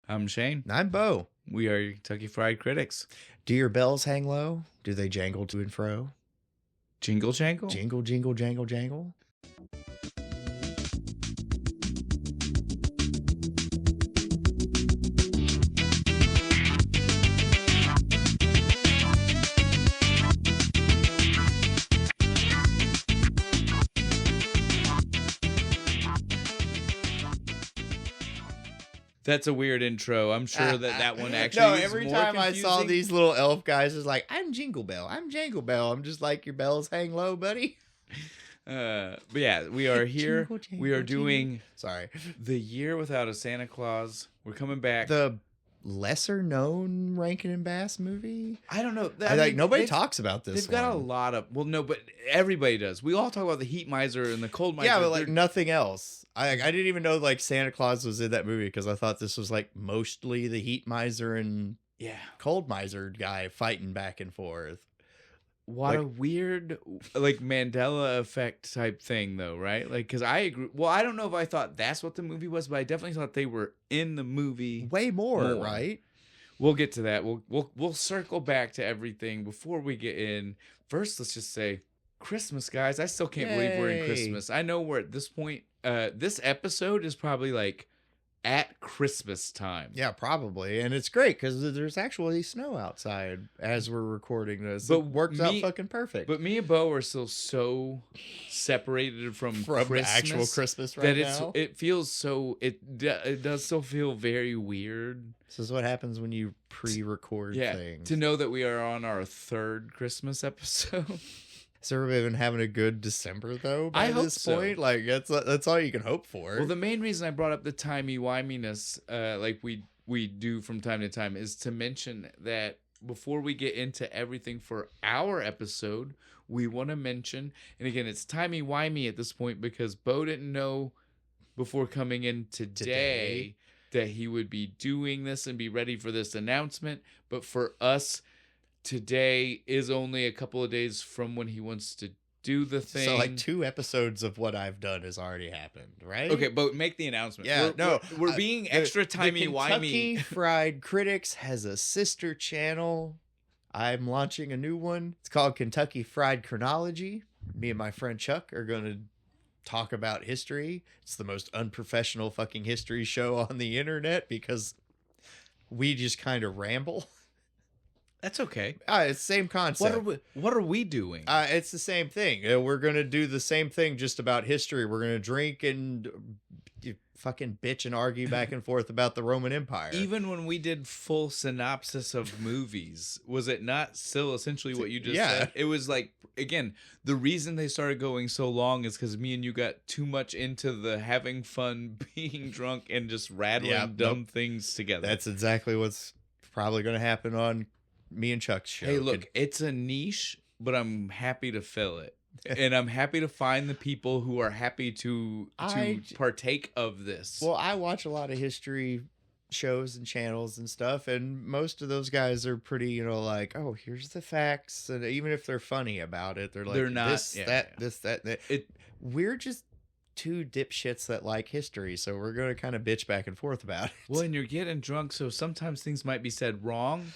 I'm Shane. I'm Bo. We are your Kentucky Fried Critics. Do your bells hang low? Do they jangle to and fro? Jingle jangle? Jingle, jingle, jangle, jangle. That's a weird intro. I'm sure that one actually No, is every more time I saw confusing. these little elf guys, it's like, I'm Jingle Bell. I'm Jangle Bell. I'm just like, your bells hang low, buddy. But yeah, we are here. Jingle, jingle, We are jingle. doing Sorry. The Year Without a Santa Claus. We're coming back. The lesser known Rankin and Bass movie? I don't know. Nobody talks about this. They've got a lot of... Well, no, but everybody does. We all talk about the heat miser and the cold miser. Yeah, but like nothing else. I didn't even know like Santa Claus was in that movie because I thought this was like mostly the heat miser and cold miser guy fighting back and forth. What a weird like Mandela effect type thing though, right? Like, because I agree. Well, I don't know if I thought that's what the movie was, but I definitely thought they were in the movie way more. Right? We'll get to that. We'll circle back to everything before we get in. First, let's just say Christmas, guys. I still can't believe we're in Christmas. I know we're at this point. This episode is probably like at Christmas time. Yeah, probably. And it's great because there's actually snow outside as we're recording this. But it works out fucking perfect. But me and Bo are still so separated from Christmas actual Christmas right now. It feels so... It does still feel very weird. This is what happens when you pre-record things. To know that we are on our third Christmas episode. Has everybody been having a good December though? By I hope this so. point, like that's all you can hope for. Well, the main reason I brought up the timey-wiminess, like we do from time to time, is to mention that before we get into everything for our episode, we want to mention, and again, it's timey-wimey at this point because Bo didn't know before coming in today that he would be doing this and be ready for this announcement. But for us, today is only a couple of days from when he wants to do the thing. So like 2 episodes of what I've done has already happened, right? Okay, but make the announcement. Yeah, we're being extra timey-wimey. Kentucky Fried Critics has a sister channel. I'm launching a new one. It's called Kentucky Fried Chronology. Me and my friend Chuck are going to talk about history. It's the most unprofessional fucking history show on the internet because we just kind of ramble. That's okay. It's the same concept. What are we doing? It's the same thing. We're going to do the same thing just about history. We're going to drink and fucking bitch and argue back and forth about the Roman Empire. Even when we did full synopsis of movies, was it not still essentially what you just said? It was like, again, the reason they started going so long is because me and you got too much into the having fun, being drunk, and just rattling dumb things together. That's exactly what's probably going to happen on me and Chuck's show. Hey, look, it's a niche, but I'm happy to fill it. And I'm happy to find the people who are happy to partake of this. Well, I watch a lot of history shows and channels and stuff, and most of those guys are pretty, like, oh, here's the facts. And even if they're funny about it, they're like, they're not, this, that. We're just 2 dipshits that like history, so we're going to kind of bitch back and forth about it. Well, and you're getting drunk, so sometimes things might be said wrong.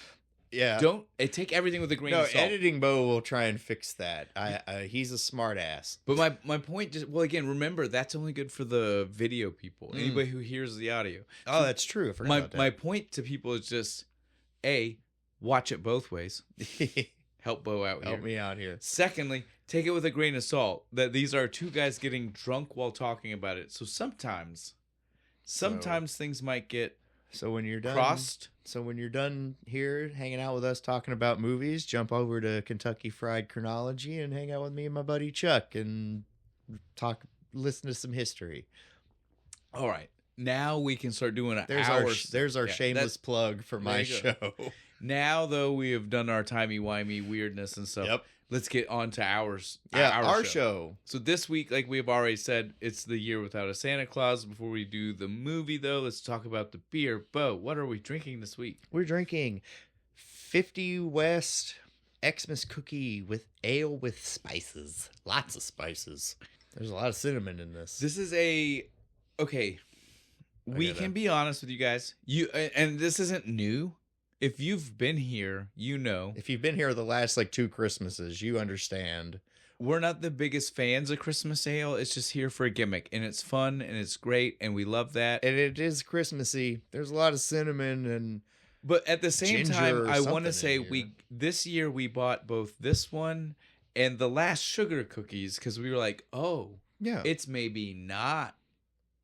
Yeah. Don't take everything with a grain of salt. No, editing Bo will try and fix that. He's a smart ass. But my point just, well, again, remember, that's only good for the video people. Anybody who hears the audio. Oh, that's true. I forgot about that. My point to people is just, A, watch it both ways. Help Bo out here. Help me out here. Secondly, take it with a grain of salt that these are 2 guys getting drunk while talking about it. So sometimes things might get when you're done crossed. So when you're done here hanging out with us talking about movies, jump over to Kentucky Fried Chronology and hang out with me and my buddy Chuck and listen to some history. All right. Now we can start doing there's our shameless plug for my show. Now, though, we have done our timey-wimey weirdness and stuff. Yep. Let's get on to ours. Yeah, our show. So this week, like we have already said, it's The Year Without a Santa Claus. Before we do the movie, though, let's talk about the beer. Bo, what are we drinking this week? We're drinking 50 West Xmas cookie with ale with spices. Lots of spices. There's a lot of cinnamon in this. This is okay. We can be honest with you guys. And this isn't new. If you've been here, you know. If you've been here the last like 2 Christmases, you understand. We're not the biggest fans of Christmas ale. It's just here for a gimmick, and it's fun and it's great, and we love that. And it is Christmassy. There's a lot of cinnamon and But at the same time, I want to say here. this year we bought both this one and the last sugar cookies because we were like, oh, yeah, it's maybe not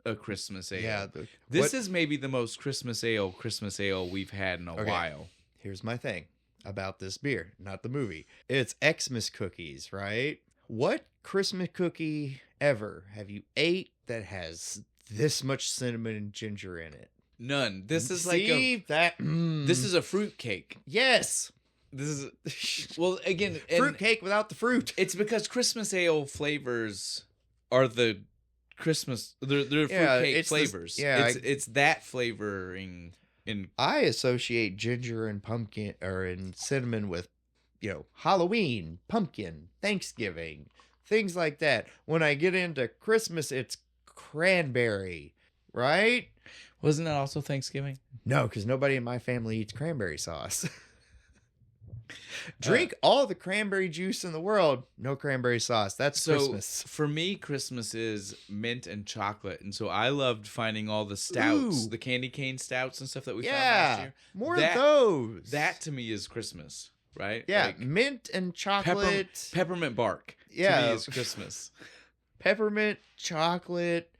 a Christmas ale. Yeah, this is maybe the most Christmas ale we've had in a while. Here's my thing about this beer, not the movie. It's Xmas cookies, right? What Christmas cookie ever have you ate that has this much cinnamon and ginger in it? None. This is this is a fruit cake. Yes. This is again fruit cake without the fruit. It's because Christmas ale flavors are the Christmas. They're fruit cake flavors. It's that flavoring. I associate ginger and pumpkin and cinnamon with, Halloween, pumpkin, Thanksgiving, things like that. When I get into Christmas, it's cranberry, right? Wasn't that also Thanksgiving? No, because nobody in my family eats cranberry sauce. Drink all the cranberry juice in the world. No cranberry sauce. That's Christmas. For me, Christmas is mint and chocolate. And so I loved finding all the stouts, the candy cane stouts and stuff that we found last year. More of those. That to me is Christmas, right? Yeah, like mint and chocolate. Peppermint bark to me is Christmas. Peppermint, chocolate,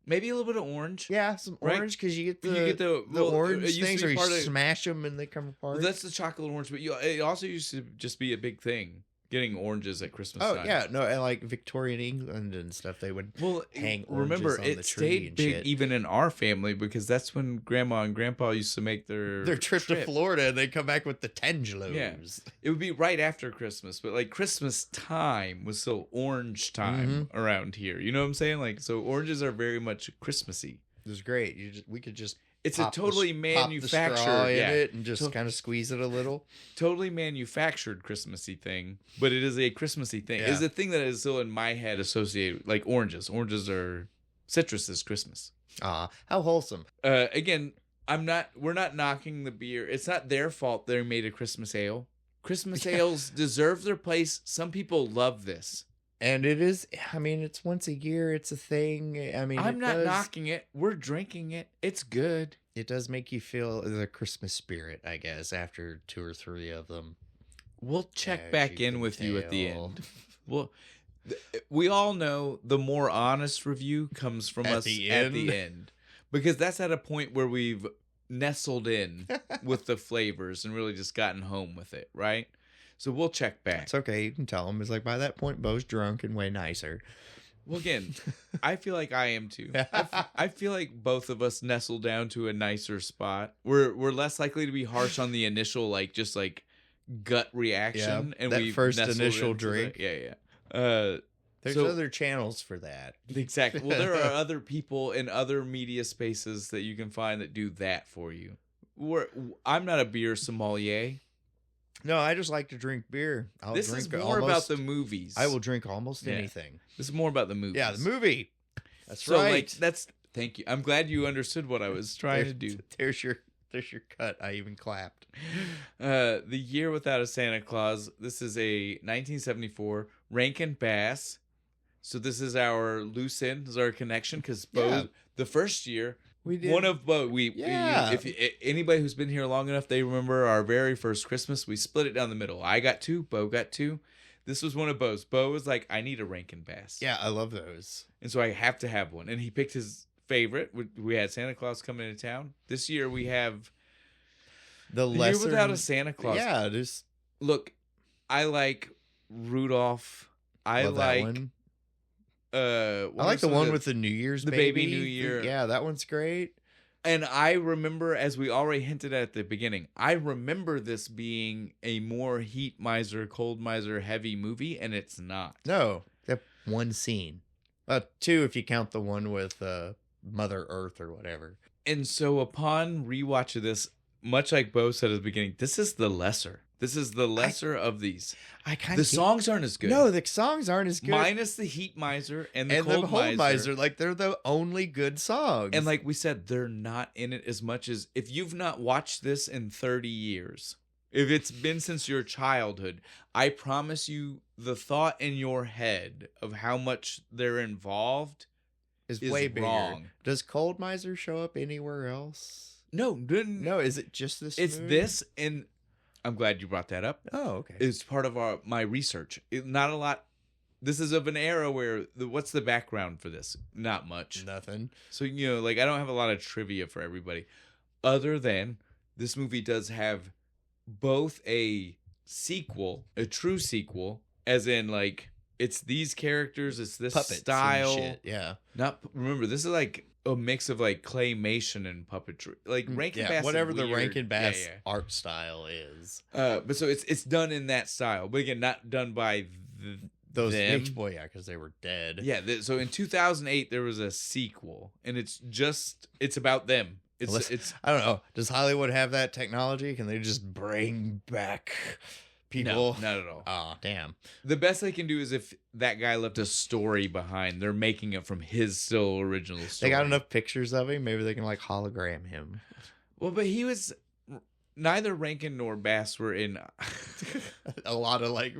maybe a little bit of orange. Yeah, some orange because you get the well, orange things, or you smash them and they come apart. Well, that's the chocolate orange, but it also used to just be a big thing, getting oranges at Christmas time. Oh yeah, no, and like Victorian England and stuff, they would hang oranges remember, on it the tree stayed and big shit. even in our family because that's when Grandma and Grandpa used to make their trip to Florida, and they come back with the Tangelos. Yeah. It would be right after Christmas, but like Christmas time was still orange time around here. You know what I'm saying? Like, so oranges are very much Christmassy. It was great. We could just it's a totally manufactured pop the straw in it and just kind of squeeze it a little. Totally manufactured Christmassy thing, but it is a Christmassy thing. Yeah. It's a thing that is still in my head associated like oranges. Oranges are citrus is Christmas. How wholesome. Again, we're not knocking the beer. It's not their fault they made a Christmas ale. Christmas ales deserve their place. Some people love this. And it is, it's once a year. It's a thing. I'm not knocking it. We're drinking it. It's good. It does make you feel the Christmas spirit, I guess, after 2 or 3 of them. We'll check back in with you at the end. We all know the more honest review comes from us at the end. Because that's at a point where we've nestled in with the flavors and really just gotten home with it, right? So we'll check back. It's okay. You can tell him. It's like, by that point, Bo's drunk and way nicer. Well, again, I feel like I am too. I feel like both of us nestle down to a nicer spot. We're less likely to be harsh on the initial, just gut reaction. Yeah, and that first initial drink. There's So, other channels for that. Exactly. Well, there are other people in other media spaces that you can find that do that for you. I'm not a beer sommelier. No, I just like to drink beer. This is more about the movies. I will drink almost anything. This is more about the movies. Yeah, the movie. That's right. Thank you. I'm glad you understood what I was trying to do. There's your cut. I even clapped. The Year Without a Santa Claus. This is a 1974 Rankin Bass. So this is our loose end, is our connection, because the first year, we did one of Bo. If anybody who's been here long enough, they remember our very first Christmas. We split it down the middle. I got 2, Bo got 2. This was one of Bo's. Bo was like, I need a Rankin Bass. Yeah, I love those, and so I have to have one. And he picked his favorite. We had Santa Claus coming into town. This year we have the Year Without a Santa Claus. Yeah, look. I like Rudolph. I like. That one. I like the one with the New Year's baby New Year. Yeah, that one's great. And I remember, as we already hinted at the beginning, I remember this being a more heat miser, cold miser heavy movie, and it's not. No, that one scene. 2 if you count the one with Mother Earth or whatever. And so upon rewatch of this, much like Bo said at the beginning, this is the lesser. This is the lesser of these. I kind The of songs aren't as good. No, the songs aren't as good. Minus the Heat Miser and the and Cold the Cold Miser. Miser, like they're the only good songs. And like we said, they're not in it as much as if you've not watched this in 30 years, if it's been since your childhood, I promise you the thought in your head of how much they're involved is is way bigger. wrong. Does Cold Miser show up anywhere else? No, No, is it just this? it's movie? this, and I'm glad you brought that up. Oh, okay. It's part of my research. Not a lot. This is of an era where what's the background for this? Not much. Nothing. So, like I don't have a lot of trivia for everybody other than this movie does have both a sequel, a true sequel, as in like it's these characters, it's this Puppets style. and shit. Yeah. Not remember, this is like a mix of like claymation and puppetry. Like Rankin Bass, whatever is the weird. Rankin Bass Yeah, yeah. art style is. But so it's done in that style, but again, not done by Those them. because they were dead. Yeah. So in 2008 there was a sequel, and it's about them. It's I don't know. Does Hollywood have that technology? Can they just bring back people? no, not at all. Oh, damn. The best they can do is if that guy left a story behind, they're making it from his still original story. They got enough pictures of him. Maybe they can like hologram him. Well, but he was neither Rankin nor Bass were in. A lot of like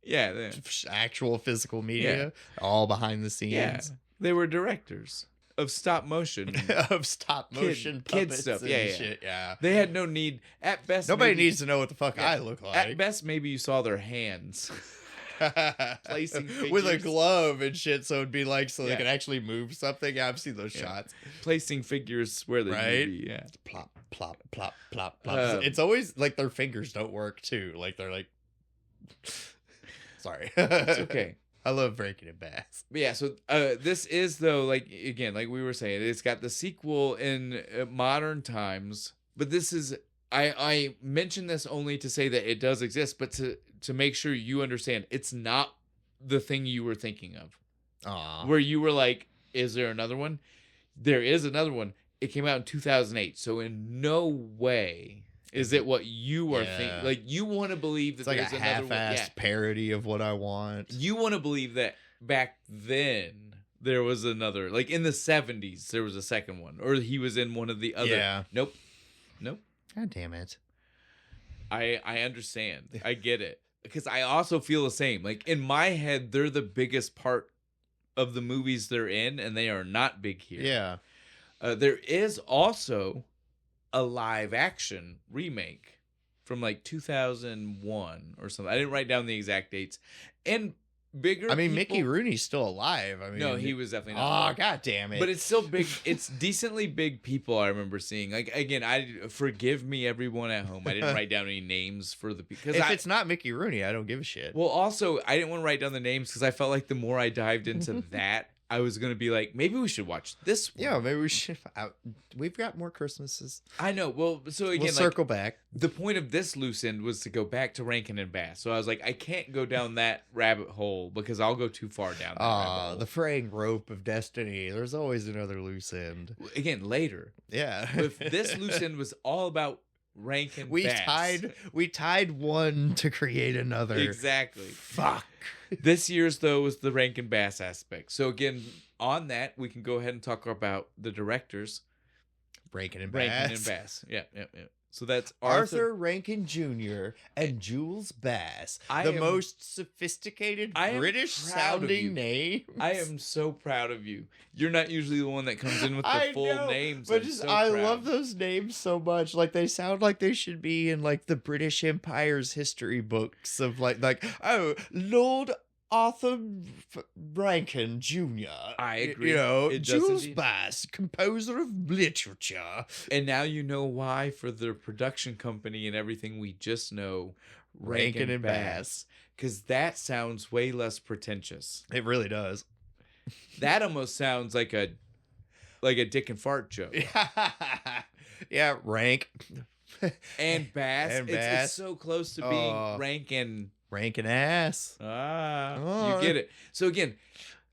Yeah, actual physical media, all behind the scenes. yeah, they were directors of stop motion. Of stop motion kid puppets stuff. and Yeah, yeah. shit. Yeah. They had no need. At best, Nobody maybe- needs to know what the fuck Yeah. I look like. At best, maybe you saw their hands. Placing with a figures. glove and shit, so it'd be like so Yeah. they could actually move something. Yeah, I've seen those Yeah. shots. Placing figures where they Right? need to be. Yeah. Plop, plop, plop, plop, plop. It's always like their fingers don't work too. Like they're like, sorry. It's okay. I love Rankin and Bass. But yeah, so this is though, like again, like we were saying, it's got the sequel in modern times, but this is I mention this only to say that it does exist, but to make sure you understand, it's not the thing you were thinking of, Aw. where you were like, "Is there another one?" There is another one. It came out in 2008, so in no way is it what you are thinking. Yeah. Like you want to believe that It's like there's a another one. half-assed Yeah. parody of what I want. You want to believe that back then there was another, like in the 70s, there was a second one, or he was in one of the other. Yeah. Nope. God damn it. I understand. I get it. Because I also feel the same. Like in my head, they're the biggest part of the movies they're in, and they are not big here. Yeah. There is also a live action remake from like 2001 or something. I didn't write down the exact dates. And bigger. I mean, people- Mickey Rooney's still alive. I mean, No, he was definitely Oh, not. god damn it. But it's still big. It's decently big people. I remember seeing. Like again, forgive me, everyone at home. I didn't write down any names for the because if it's not Mickey Rooney, I don't give a shit. well, also I didn't want to write down the names because I felt like the more I dived into that, I was gonna be like, maybe we should watch this one. Yeah, maybe we should. We've got more Christmases. I know. Well, so again, We'll circle back. the point of this loose end was to go back to Rankin and Bass. So I was like, I can't go down that rabbit hole because I'll go too far down. That rabbit hole. The fraying rope of destiny. There's always another loose end. Again, later. Yeah. If this loose end was all about Rankin Bass. We tied one to create another. Exactly. Fuck. This year's though was the Rankin Bass aspect. So again, on that we can go ahead and talk about the directors. Rankin and Bass. Rankin and Bass. Yeah. So that's Arthur Rankin Jr. and Jules Bass. I the am- most sophisticated I am British proud of you. sounding names. I am so proud of you. You're not usually the one that comes in with the I full know, names. But I'm just, so I proud. love those names so much. Like they sound like they should be in like the British Empire's history books of like Lord Arthur Rankin Jr. I agree. You know, It does Jules indeed. Bass, composer of literature. And now you know why for the production company and everything we just know, Rankin and Bass. Because that sounds way less pretentious. It really does. That almost sounds like a dick and fart joke. Yeah, Rank. And Bass. And It's Bass. so close to being Rankin. Rankin ass. You get it. So again,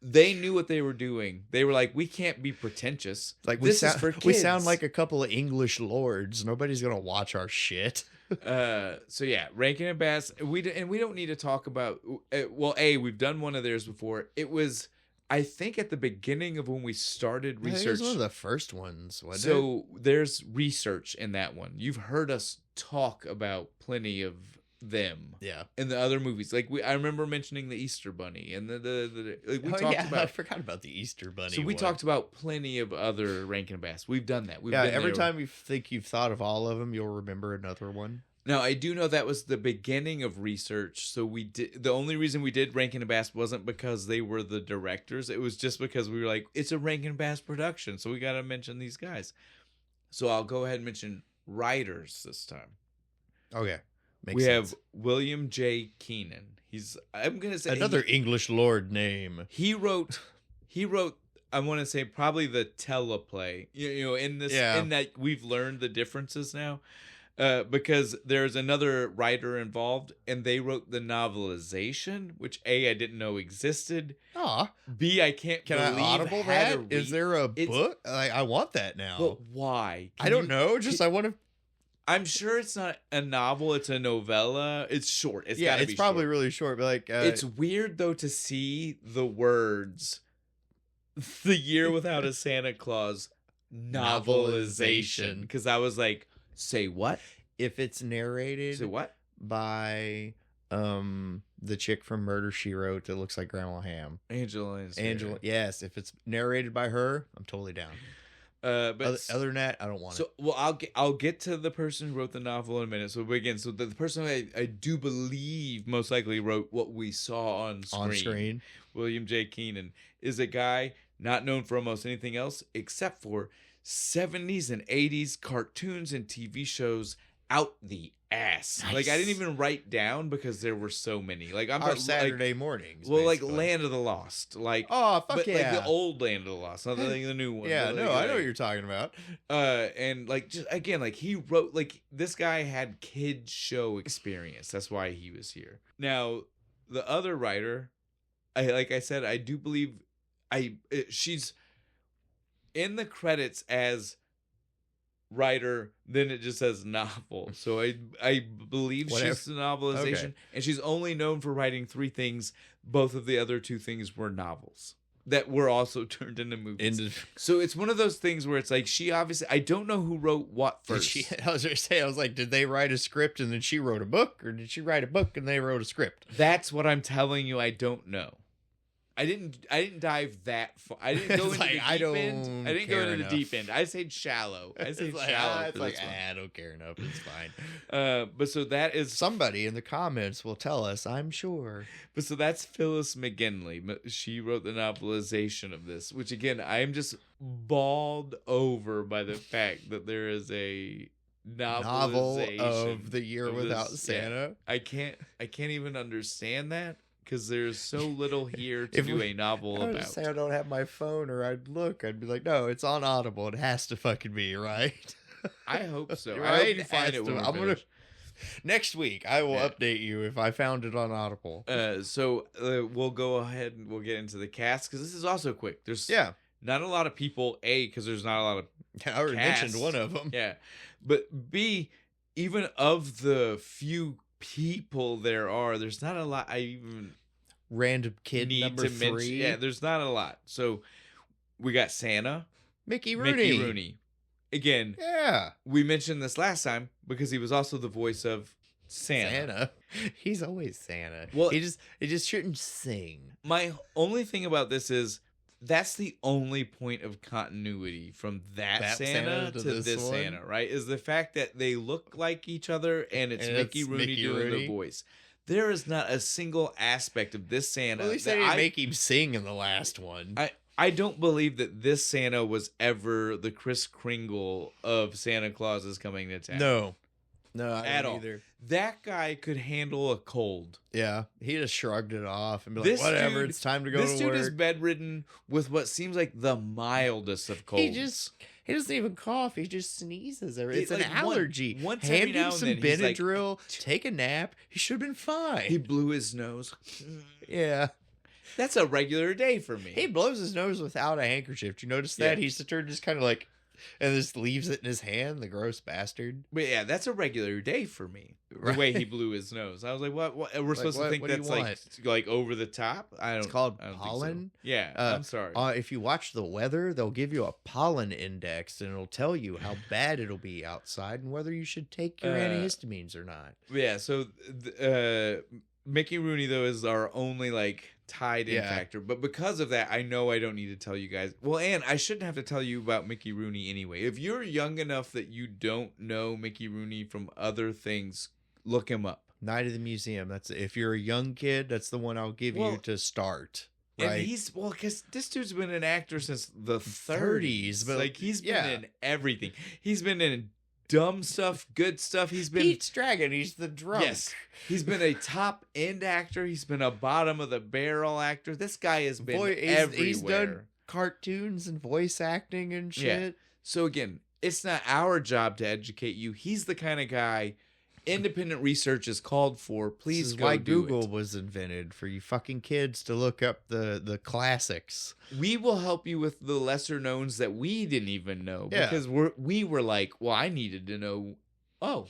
they knew what they were doing. They were like, we can't be pretentious. Like this is for kids. we sound like a couple of English lords. Nobody's gonna watch our shit. So yeah, Rankin and Bass. We don't need to talk about. Well, we've done one of theirs before. It was, I think, at the beginning of when we started I think it research. was one of the first ones, wasn't it? So there's research in that one. You've heard us talk about plenty of them. Yeah. In the other movies, like I remember mentioning the Easter Bunny and the like we talked about. I forgot about the Easter Bunny. So we talked about plenty of other Rankin and Bass. We've done that. We've been every there. time you think you've thought of all of them, you'll remember another one. Now, I do know that was the beginning of research. So we did. The only reason we did Rankin and Bass wasn't because they were the directors. It was just because we were like, it's a Rankin and Bass production, so we got to mention these guys. So I'll go ahead and mention writers this time. Okay. Makes sense. Have William J. Keenan. I'm going to say another English lord name. He wrote, I want to say probably the teleplay, in that we've learned the differences now, because there's another writer involved and they wrote the novelization, which I didn't know existed. B, I can't Can believe I audible that? Is there a book? I want that now. But why? I don't know. I want to. I'm sure it's not a novel. It's a novella. It's short. It's probably really short. But like, it's weird though to see the words, "The Year Without a Santa Claus" novelization, because I was like, say what? If it's narrated, say what by the chick from Murder, She Wrote that looks like Grandma Ham, Angela. Yes, if it's narrated by her, I'm totally down. But other than that, I don't want it. So, well, I'll get to the person who wrote the novel in a minute. So again, the person I do believe most likely wrote what we saw on screen. William J. Keenan is a guy not known for almost anything else except for 70s and 80s cartoons and TV shows out the ass. Nice. Like I didn't even write down because there were so many. Like I'm our Saturday mornings. Well, basically. like Land of the Lost. Like fuck yeah, like the old Land of the Lost, not the new one. Yeah, no, I know what you're talking about. And like just again, like he wrote, like this guy had kid show experience. That's why he was here. Now the other writer, I do believe she's in the credits as writer, then it just says novel. So I believe she's the novelization, and she's only known for writing 3 things. Both of the other 2 things were novels that were also turned into movies. So it's one of those things where it's like she obviously, I don't know who wrote what first. I was going to say, I was like, did they write a script and then she wrote a book, or did she write a book and they wrote a script? That's what I'm telling you. I don't know. I didn't dive that far. I didn't go into the deep end. I didn't go into the deep end. I said shallow. I said shallow. It's like, I don't care enough. It's fine. But so that is somebody in the comments will tell us, I'm sure. But so that's Phyllis McGinley. She wrote the novelization of this, which again, I am just bawled over by the fact that there is a novel of The Year Without Santa. Yeah, I can't even understand that. Because there's so little here to do a novel about. Say I don't have my phone, or I'd be like, no, it's on Audible. It has to fucking be, right? I hope so. Right? I hope you find it when next week, I will update you if I found it on Audible. So we'll go ahead and we'll get into the cast, because this is also quick. There's not a lot of people, because there's not a lot of I already mentioned one of them. Yeah. But B, even of the few people there's not a lot. I even random kid need number to 3. Mention, yeah, there's not a lot. So we got Santa, Mickey Rooney. Again, we mentioned this last time because he was also the voice of Santa. He's always Santa. Well, he just shouldn't sing. My only thing about this is that's the only point of continuity from that Santa to this Santa, right? Is the fact that they look like each other and it's Mickey Rooney doing the voice. There is not a single aspect of this Santa. Well, at least they didn't make him sing in the last one. I don't believe that this Santa was ever the Kris Kringle of Santa Claus is Coming to Town. No, I at don't all. Either. That guy could handle a cold. Yeah, he just shrugged it off and be like, whatever, it's time to go to work. This dude is bedridden with what seems like the mildest of colds. He doesn't even cough. He just sneezes. It's an allergy. Once Hand him some Benadryl. Like, take a nap. He should have been fine. He blew his nose. Yeah. That's a regular day for me. He blows his nose without a handkerchief. Do you notice that? He's just kind of like... and just leaves it in his hand, the gross bastard. But yeah, that's a regular day for me. The way he blew his nose, I was like, "What? We're supposed to think what do you that's like over the top." It's called I don't think so. pollen. Yeah, I'm sorry. If you watch the weather, they'll give you a pollen index, and it'll tell you how bad it'll be outside and whether you should take your antihistamines or not. Yeah. So, Mickey Rooney though is our only like tied-in factor, but because of that, I know I don't need to tell you guys. Well, and I shouldn't have to tell you about Mickey Rooney anyway. If you're young enough that you don't know Mickey Rooney from other things, look him up. Night of the Museum. That's if you're a young kid, that's the one I'll give you to start. Right? And because this dude's been an actor since the 30s, but like he's been in everything. He's been in dumb stuff, good stuff. He's been Pete's Dragon. He's the drunk. Yes, he's been a top end actor. He's been a bottom of the barrel actor. This guy has been everywhere. He's done cartoons and voice acting and shit. Yeah. So again, it's not our job to educate you. He's the kind of guy independent research is called for. Please this is go why do Google it. was invented, for you fucking kids to look up the classics. We will help you with the lesser knowns that we didn't even know because we were like, well, I needed to know. Oh,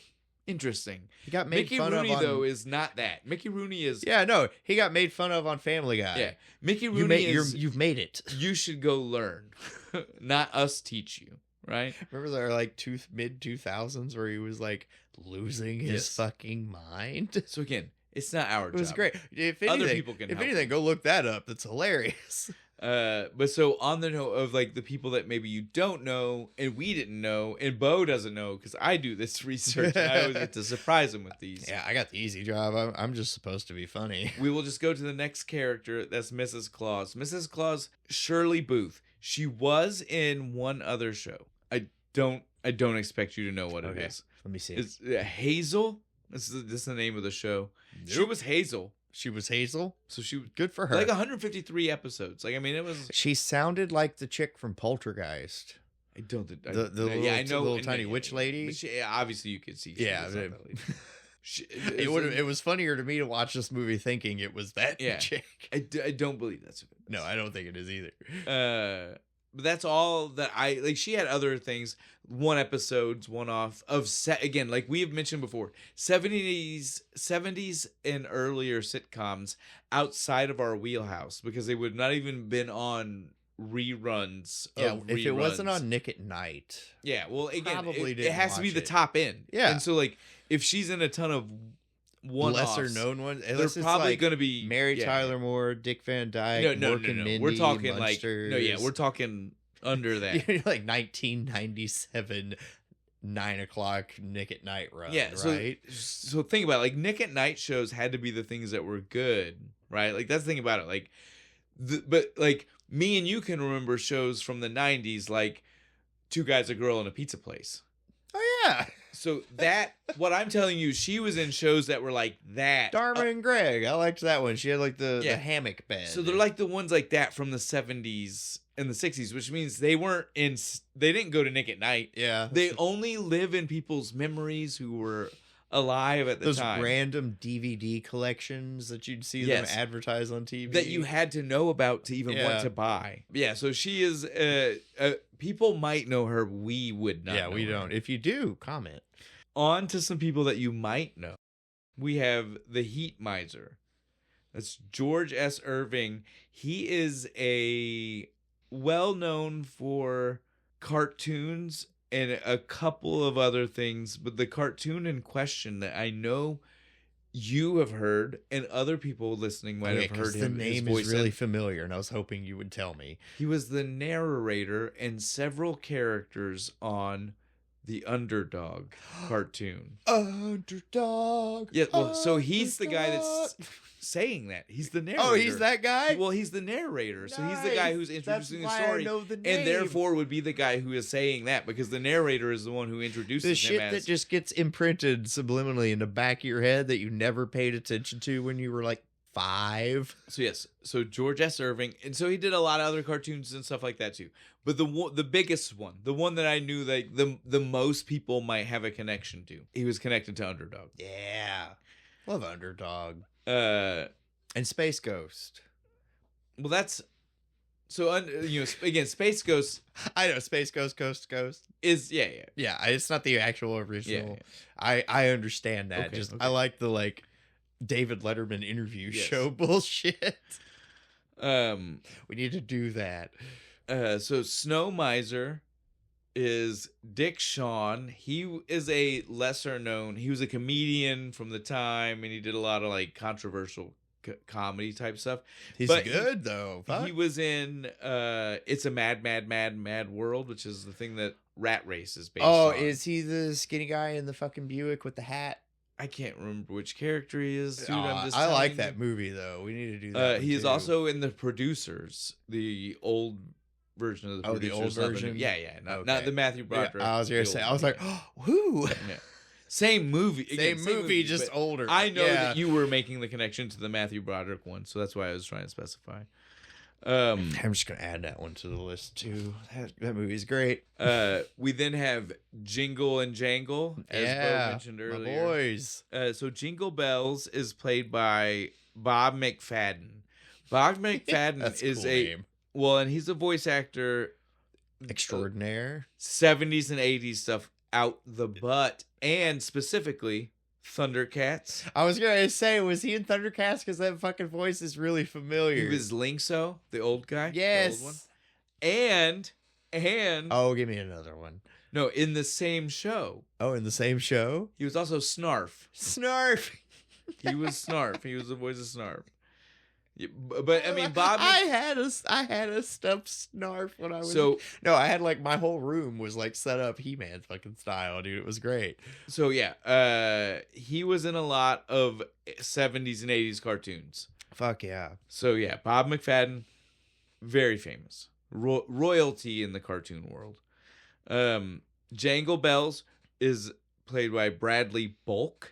interesting. He got made Mickey fun Rooney of though is not that. Mickey Rooney is he got made fun of on Family Guy. Yeah, Mickey Rooney you've made it. You should go learn, not us teach you. Right? Remember there like mid 2000s where he was like losing his fucking mind. So again, it's not our job. It was great. If anything, other people can. If anything, go look that up. That's hilarious. But so on the note of like the people that maybe you don't know and we didn't know and Bo doesn't know because I do this research and I always get to surprise him with these. Yeah, I got the easy job. I'm just supposed to be funny. We will just go to the next character. That's Mrs. Claus. Mrs. Claus, Shirley Booth. She was in one other show. I don't expect you to know what it is. Let me see. It's Hazel. This is the name of the show. Nope. She was Hazel. She was Hazel. So she was good for her. Like 153 episodes. Like I mean, it was. She sounded like the chick from Poltergeist. I don't think I know the little tiny witch lady. Obviously, you could see. It was funnier to me to watch this movie thinking it was that chick. I don't believe that's. No, I don't think it is either. But that's all that I like. She had other things, one off of set again. Like we have mentioned before, 70s and earlier sitcoms outside of our wheelhouse because they would not even been on reruns. If it wasn't on Nick at Night, well, again, probably it has to be the top end. Yeah, and so like if she's in a ton of lesser known ones, they're probably going to be Mary Tyler Moore, Dick Van Dyke, Mork and Mindy. We're talking Munsters. we're talking under that. Like 1997 9 o'clock Nick at Night run. Right. So think about it, like Nick at Night shows had to be the things that were good, right? Like that's the thing about it. Like, but like me and you can remember shows from the 90s, like Two Guys, a Girl, and a Pizza Place. Oh yeah. So that what I'm telling you, she was in shows that were like that. Dharma and Greg, I liked that one. She had like the hammock bed. So they're like the ones like that from the 70s and the 60s, which means they didn't go to Nick at Night. Yeah. They only live in people's memories who were alive at the time. Those random DVD collections that you'd see them advertise on TV. That you had to know about to even want to buy. Yeah, so she is people might know her, we would not know. Yeah, we don't. If you do, comment. On to some people that you might know. We have the Heat Miser. That's George S. Irving. He is well known for cartoons and a couple of other things, but the cartoon in question that I know you have heard and other people listening might have heard him. The name is really familiar, and I was hoping you would tell me. He was the narrator and several characters on the Underdog cartoon. Underdog. Yeah, well, so he's the guy that's saying that. He's the narrator. Oh, he's that guy? Well, he's the narrator. Nice. So he's the guy who's introducing the story. I know the name. And therefore would be the guy who is saying that because the narrator is the one who introduces him the shit that just gets imprinted subliminally in the back of your head that you never paid attention to when you were like 5. So yes, so George S. Irving, and so he did a lot of other cartoons and stuff like that too. But the biggest one, the one that I knew like the most people might have a connection to, he was connected to Underdog. Yeah, love Underdog. And Space Ghost. Well, that's So again, Space Ghost I know Space Ghost Coast to Coast. is Yeah, it's not the actual original. Yeah. I understand that. Okay, I like the David Letterman interview show bullshit. We need to do that. So Snow Miser is Dick Shawn. He is a lesser known. He was a comedian from the time, and he did a lot of controversial comedy type stuff. He's good though. Fuck. He was in It's a Mad, Mad, Mad, Mad World, which is the thing that Rat Race is based on. Oh, is he the skinny guy in the fucking Buick with the hat? I can't remember which character he is. Dude, I like that movie though. We need to do that. He is also in The Producers, the old version of the Producers. The old version. Yeah, not the Matthew Broderick. I was gonna say. I was like, oh, who? Yeah. Same movie. Same movie, just older. I know that you were making the connection to the Matthew Broderick one, so that's why I was trying to specify. I'm just gonna add that one to the list too. That movie's great. We then have Jingle and Jangle, as Bo mentioned earlier. My boys. So Jingle Bells is played by Bob McFadden. Bob McFadden is cool name. And he's a voice actor extraordinaire. 70s and 80s stuff out the butt, and specifically Thundercats. I was gonna say, was he in Thundercats? Because that fucking voice is really familiar. He was Linkso, the old guy. Yes. The old one. And oh, give me another one. No, in the same show. Oh, in the same show? He was also Snarf. Snarf. He was Snarf. He was the voice of Snarf. But I mean, Bob. I had a stuffed Snarf when I was. No, I had my whole room was set up He-Man fucking style, dude. It was great. So yeah, he was in a lot of 70s and 80s cartoons. Fuck yeah. So yeah, Bob McFadden, very famous, royalty in the cartoon world. Jangle Bells is played by Bradley Bolke.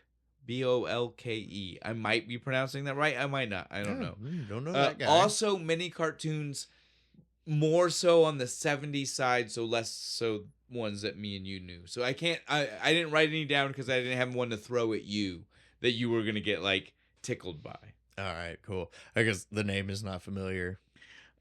Bolke. I might be pronouncing that right. I might not. I don't know. Don't know that guy. Also, many cartoons, more so on the 70s side, so less so ones that me and you knew. So I didn't write any down because I didn't have one to throw at you that you were going to get tickled by. All right, cool. I guess the name is not familiar.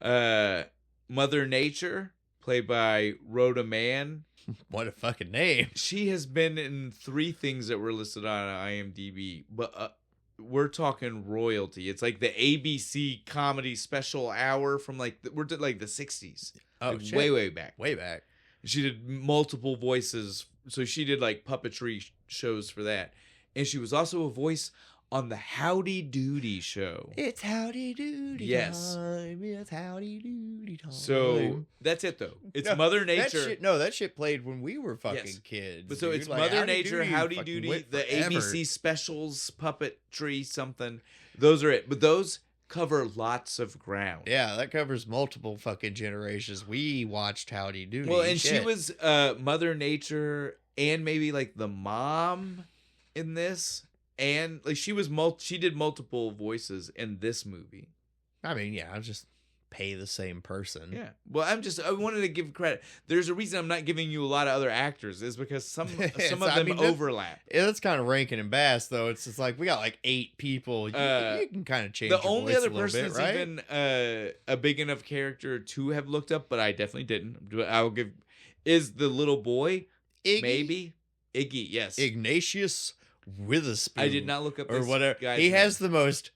Mother Nature, played by Rhoda Mann. What a fucking name. She has been in 3 things that were listed on IMDb, but we're talking royalty. It's like the ABC comedy special hour from we're to the 60s. Oh, shit. Way back. Way back. She did multiple voices. So she did puppetry shows for that. And she was also a voice on the Howdy Doody show. It's Howdy Doody time. It's Howdy Doody time. So that's it though. It's Mother Nature. That shit played when we were fucking kids. But so it's Mother Nature, Howdy Doody, the ABC specials, puppetry, something. Those are it. But those cover lots of ground. Yeah, that covers multiple fucking generations. We watched Howdy Doody. Well, and she was Mother Nature and maybe the mom in this. And she did multiple voices in this movie. I mean, yeah, I'll just pay the same person. Yeah. Well, I wanted to give credit. There's a reason I'm not giving you a lot of other actors is because some of them overlap. That's kind of Rankin and Bass, though. It's just we got 8 people. You can kind of change. The only other person that's even a big enough character to have looked up, but I definitely didn't. I'll give is the little boy. Iggy? Maybe Iggy. Yes. Ignatius Witherspoon. I did not look up this or whatever. Guy's he name. has the most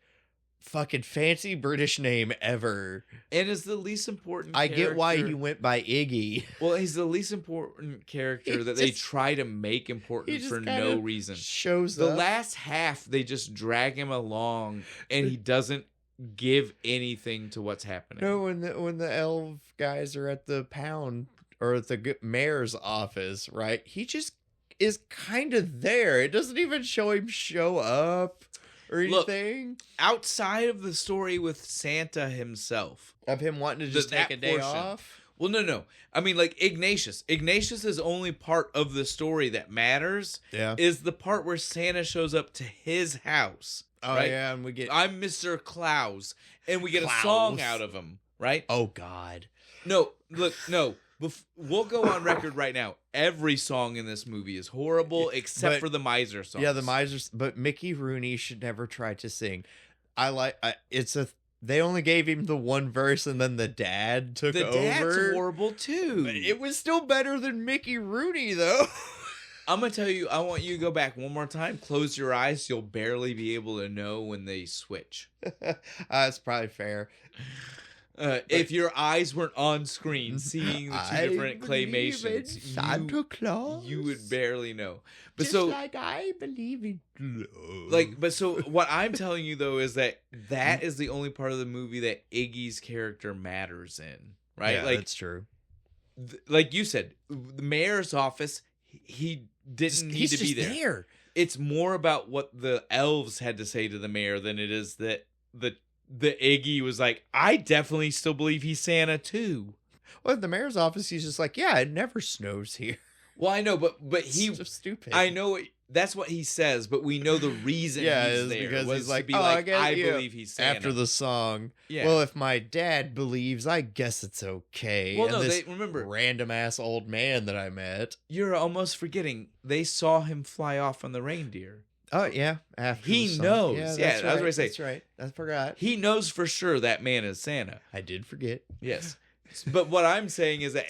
fucking fancy British name ever, and is the least important. I get why he went by Iggy. Well, he's the least important character that they try to make important for no reason. Shows the up. last half they just drag him along, and he doesn't give anything to what's happening. No, when the elf guys are at the pound or at the mayor's office, right? He just is kind of there. It doesn't even show him show up or anything. Look, outside of the story with Santa himself, of him wanting to just take a day off. Well, no. I mean, Ignatius. Ignatius is only part of the story that matters. Yeah, is the part where Santa shows up to his house. Oh right? Yeah, and we get I'm Mr. Claus, and we get a song out of him. Right? Oh God. No. Look. No. We'll go on record right now. Every song in this movie is horrible except for the Miser song. Yeah, the Misers. But Mickey Rooney should never try to sing. It's a they only gave him the one verse, and then the dad took The over. dad's horrible too. But it was still better than Mickey Rooney, though. I'm gonna tell you. I want you to go back one more time. Close your eyes. You'll barely be able to know when they switch. That's probably fair. If your eyes weren't on screen, seeing the two different believe in claymations, Santa Claus. you would barely know. But Just so, like I believe in love. but so what I'm telling you though is that is the only part of the movie that Iggy's character matters in, right? Yeah, like that's true. Like you said, the mayor's office, he didn't need to be there. It's more about what the elves had to say to the mayor than it is that the Iggy was like, I definitely still believe he's Santa too. Well, at the mayor's office, he's just like, yeah, it never snows here. Well, I know, but he It's so stupid. I know that's what he says, but we know the reason he's there because was he's like, to be like, I you know, believe he's Santa. after the song. Yeah. Well, if my dad believes, I guess it's okay. Well, and no, this they remember random ass old man that I met. You're almost forgetting they saw him fly off on the reindeer. Oh yeah, after He the song. knows. Yeah, Yeah, that's I was right. gonna say. That's right. I forgot. He knows for sure that man is Santa. I did forget. Yes. But what I'm saying is that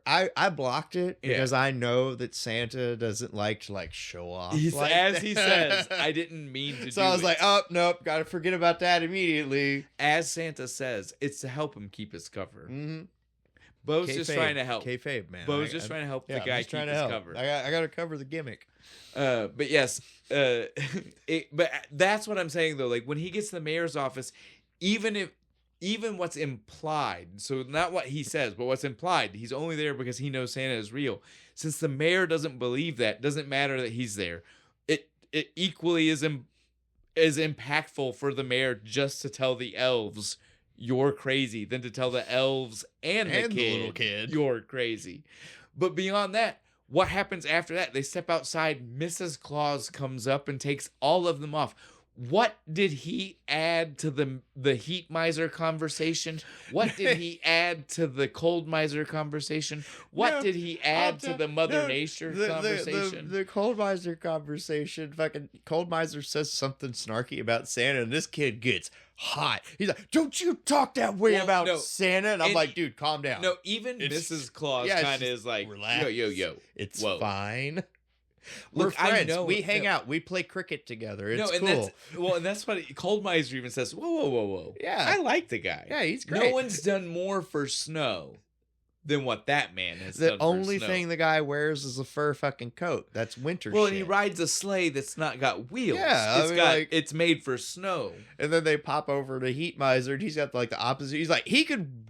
I blocked it Yeah. because I know that Santa doesn't like to show off. Like as he that. says, I didn't mean to So do I was it. like, oh nope, gotta forget about that immediately. As Santa says, it's to help him keep his cover. Mm-hmm. Bo's just trying to help. Kayfabe, man. Bo's just trying to help the guy keep his cover. I got to cover the gimmick. But yes, but that's what I'm saying though. Like when he gets to the mayor's office, even what's implied, so not what he says, but what's implied, he's only there because he knows Santa is real. Since the mayor doesn't believe that, doesn't matter that he's there. It equally is impactful for the mayor just to tell the elves you're crazy than to tell the elves and the little kid you're crazy. But beyond that, what happens after that? They step outside. Mrs. Claus comes up and takes all of them off. What did he add to the heat miser conversation? What did he add to the cold miser conversation? What did he add to the Mother Nature conversation? The cold miser conversation. Fucking cold miser says something snarky about Santa, and this kid gets hot. He's like, "Don't you talk that way about Santa?" And I'm like, "Dude, calm down." No, even Mrs. Claus kind of is like, relax. Yo. It's fine. Look, We're friends. I know, we hang out. We play cricket together. It's cool. And that's what Cold Miser even says. Whoa. Yeah, I like the guy. Yeah, he's great. No one's done more for snow than what that man has done. The only for snow. thing the guy wears is a fur fucking coat. That's winter. Well, shit. and he rides a sleigh that's not got wheels. Yeah, it's made for snow. And then they pop over to Heat Miser, and he's got the opposite. He's like, he could,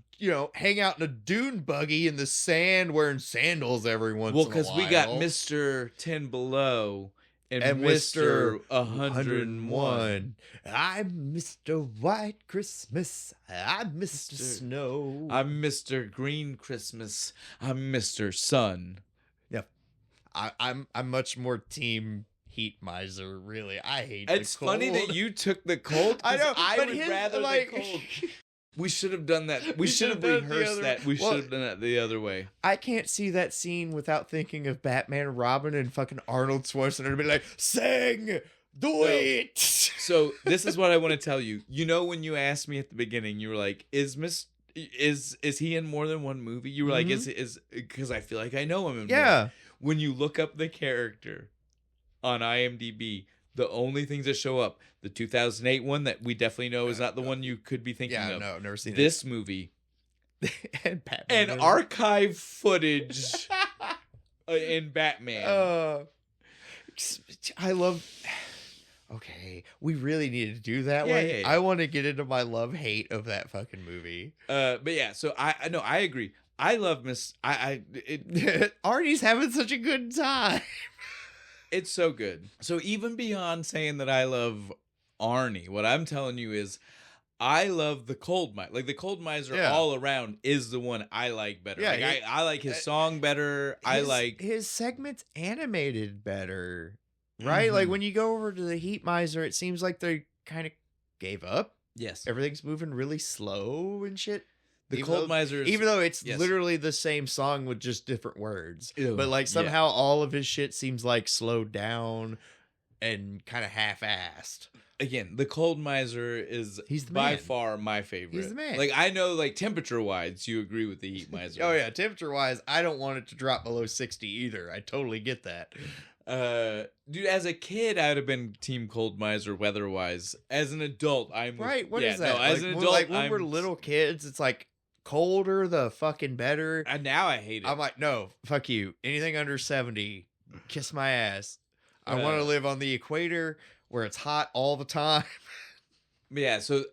hang out in a dune buggy in the sand wearing sandals every once in a while. Well, because we got Mr. 10 Below and Mr. 101. I'm Mr. White Christmas. I'm Mr. Snow. I'm Mr. Green Christmas. I'm Mr. Sun. Yeah. I'm much more team Heat Miser, really. I hate It's the cold. funny that you took the cold. I know. I but would rather the cold. We should have done that. We should have rehearsed that. We should have done that the other way. I can't see that scene without thinking of Batman, Robin, and fucking Arnold Schwarzenegger be like, "Sing, do it." So this is what I want to tell you. When you asked me at the beginning, you were like, "Is he in more than one movie?" You were like, "Is because I feel like I know him." Yeah. When you look up the character on IMDb, the only things that show up, the 2008 one that we definitely know is not the one you could be thinking of. No, never seen this movie. And Batman. And archive footage in Batman. I love... Okay, we really need to do that one. Yeah. I want to get into my love-hate of that fucking movie. But yeah, so I agree. I love Arnie's having such a good time. It's so good. So even beyond saying that I love Arnie, what I'm telling you is I love the Cold Miser. Like the Cold Miser all around is the one I like better. Yeah, like I like his song better. I like his segments animated better. Right? Mm-hmm. Like when you go over to the Heat Miser, it seems like they kind of gave up. Yes. Everything's moving really slow and shit. The Cold Miser, even though it's literally the same song with just different words. Ew, but somehow all of his shit seems slowed down and kind of half-assed. again, the Cold Miser is He's the by man. far my favorite. He's the man. Like, I know, like, temperature-wise, you agree with the Heat Miser. Oh yeah, temperature-wise, I don't want it to drop below 60 either. I totally get that. Dude, as a kid, I would have been Team Cold Miser weather-wise. As an adult, I'm... Right, what is No, that? as an adult, when we're little kids, it's like, colder the fucking better. And now I hate it. I'm like, no, fuck you. Anything under 70, kiss my ass. I want to live on the equator where it's hot all the time. Yeah, so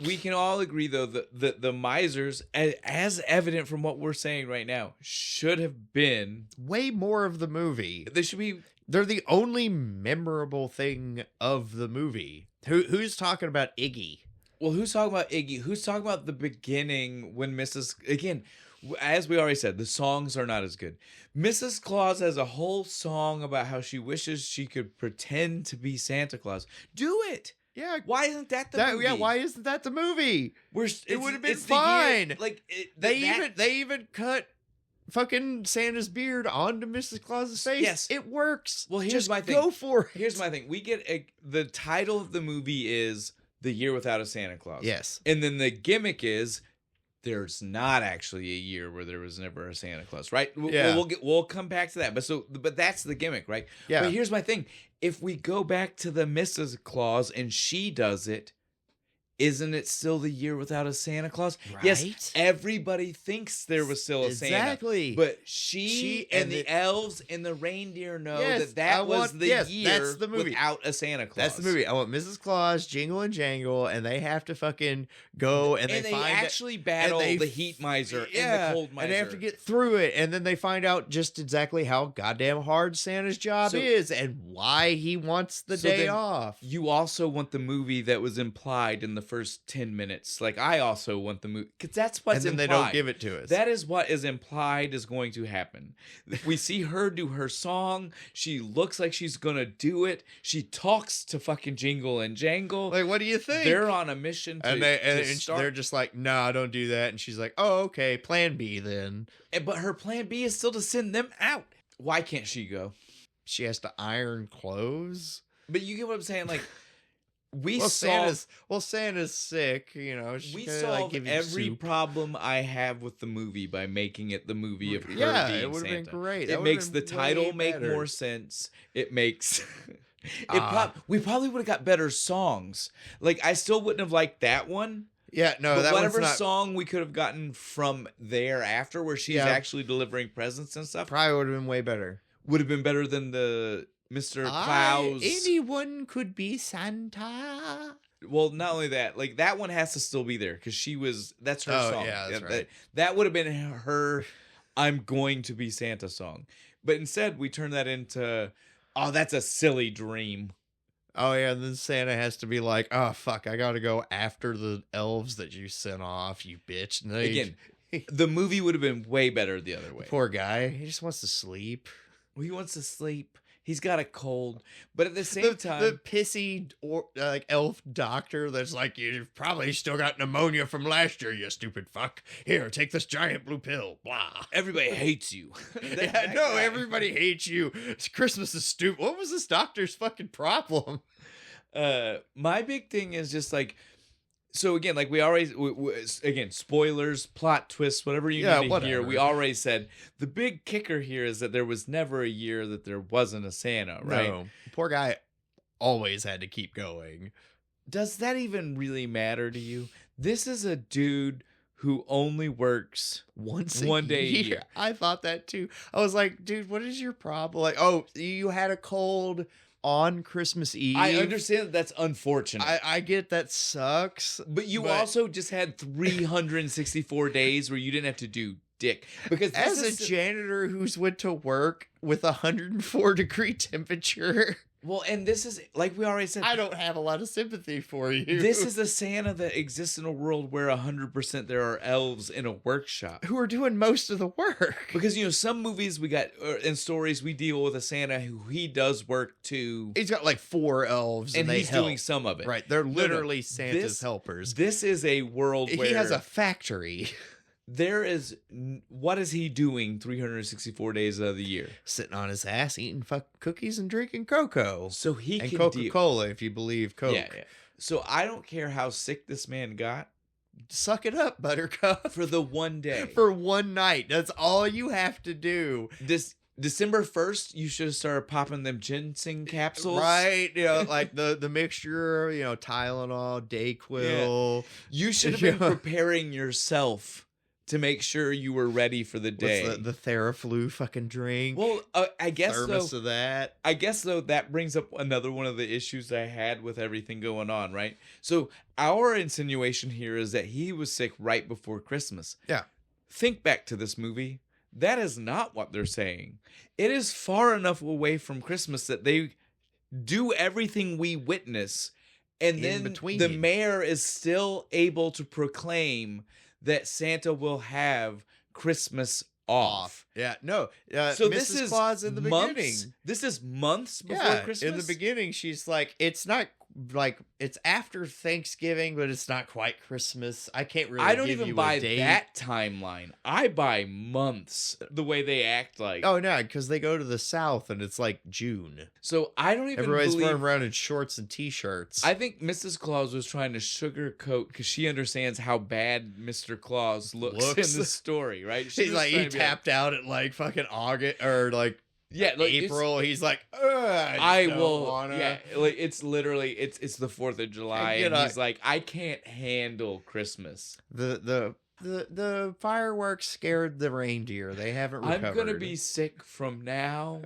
we can all agree, though, that the misers, as evident from what we're saying right now, should have been... Way more of the movie. They should be... They're the only memorable thing of the movie. Who's talking about Iggy? Well, who's talking about Iggy? Who's talking about the beginning when Mrs... Again, as we already said, the songs are not as good. Mrs. Claus has a whole song about how she wishes she could pretend to be Santa Claus. Do it! Yeah. Why isn't that the movie? Yeah, why isn't that the movie? It would have been it's fine. Like They even cut fucking Santa's beard onto Mrs. Claus's face. Yes. It works. Well, here's Just my thing. Go for it. Here's my thing. We get the title of the movie is The Year Without a Santa Claus. Yes. And then the gimmick is there's not actually a year where there was never a Santa Claus, right? Yeah. We'll come back to that. But that's the gimmick, right? Yeah. But here's my thing. If we go back to the Mrs. Claus and she does it, isn't it still the year without a Santa Claus? Right? Yes, everybody thinks there was still a Santa. Exactly. But she and the elves and the reindeer know that was the year that's the movie. without a Santa Claus. That's the movie. I want Mrs. Claus, Jingle and Jangle, and they have to fucking go and they find actually battle the Heat Miser and the Cold Miser. And they have to get through it, and then they find out just exactly how goddamn hard Santa's job is and why he wants the day off. You also want the movie that was implied in the first 10 minutes. Like, I also want the movie, because that's what's and then implied. They don't give it to us. That is what is implied is going to happen. We see her do her song. She looks like she's gonna do it. She talks to fucking Jingle and Jangle. Like, what do you think? They're on a mission to, and they're just like, nah, don't do that. And she's like, oh, okay, plan B then. But her plan B is still to send them out. Why can't she go? She has to iron clothes. But you get what I'm saying? Like, Santa's sick, you know. We solve every problem I have with the movie by making it the movie of her being Santa. It would have been great. It makes the title make more sense. It makes... we probably would have got better songs. Like, I still wouldn't have liked that one. Yeah, no, but that whatever one's not... song we could have gotten from there after, where she's actually delivering presents and stuff, probably would have been way better. Would have been better than the Mr. Claus. Anyone could be Santa. Well, not only that, like, that one has to still be there because that's her song. Yeah, that's right. That would have been her I'm going to be Santa song. But instead, we turn that into, oh, that's a silly dream. Oh, yeah, and then Santa has to be like, oh, fuck, I gotta go after the elves that you sent off, you bitch. And again, the movie would have been way better the other way. Poor guy. He just wants to sleep. Well, he wants to sleep. He's got a cold, but at the same time, the pissy elf doctor that's like, you've probably still got pneumonia from last year, you stupid fuck. Here, take this giant blue pill. Blah. Everybody hates you. Everybody hates you. Christmas is stupid. What was this doctor's fucking problem? My big thing is just like, so again, like we already, again, spoilers, plot twists, whatever you need to hear. We already said the big kicker here is that there was never a year that there wasn't a Santa, right? No. Poor guy always had to keep going. Does that even really matter to you? This is a dude who only works one day a year. I thought that too. I was like, dude, what is your problem? Like, oh, you had a cold on Christmas Eve. I understand that's unfortunate. I get that sucks. But you also just had 364 days where you didn't have to do dick. Because as a janitor who's went to work with 104-degree temperature. Well, and this is, like we already said, I don't have a lot of sympathy for you. This is a Santa that exists in a world where 100% there are elves in a workshop. Who are doing most of the work. Because, you know, some movies we got, in stories, we deal with a Santa who he does work too. He's got like 4 elves and he's doing some of it. Right. They're literally Santa's helpers. This is a world where... He has a factory. what is he doing 364 days of the year? Sitting on his ass, eating cookies and drinking cocoa. So he and can Coca-Cola, if you believe Coke. Yeah. So I don't care how sick this man got. Suck it up, Buttercup. For the one day. For one night. That's all you have to do. This December 1st, you should have started popping them ginseng capsules. Right. Like the mixture, Tylenol, Dayquil. Yeah. You should have been preparing yourself to make sure you were ready for the day. What's the Theraflu fucking drink? Well, I guess thermos of that. I guess though that brings up another one of the issues I had with everything going on, right? So our insinuation here is that he was sick right before Christmas. Yeah. Think back to this movie. That is not what they're saying. It is far enough away from Christmas that they do everything we witness, and then the mayor is still able to proclaim that Santa will have Christmas off. Yeah, no. So Mrs. this is Claus in the beginning. This is months before Christmas. In the beginning, she's like, it's not like it's after Thanksgiving, but it's not quite Christmas. I can't really. I don't give even you buy a date. that timeline. I buy months. The way they act like. Oh no, because they go to the South and it's like June. So I don't even. Everybody's running around in shorts and t-shirts. I think Mrs. Claus was trying to sugarcoat because she understands how bad Mr. Claus looks in the story, right? She's like he tapped out at like fucking August or like. Yeah, like April. He's like, I will. Wanna. Yeah, like it's literally it's the 4th of July, and he's like, I can't handle Christmas. The fireworks scared the reindeer. They haven't recovered. I'm gonna be sick from now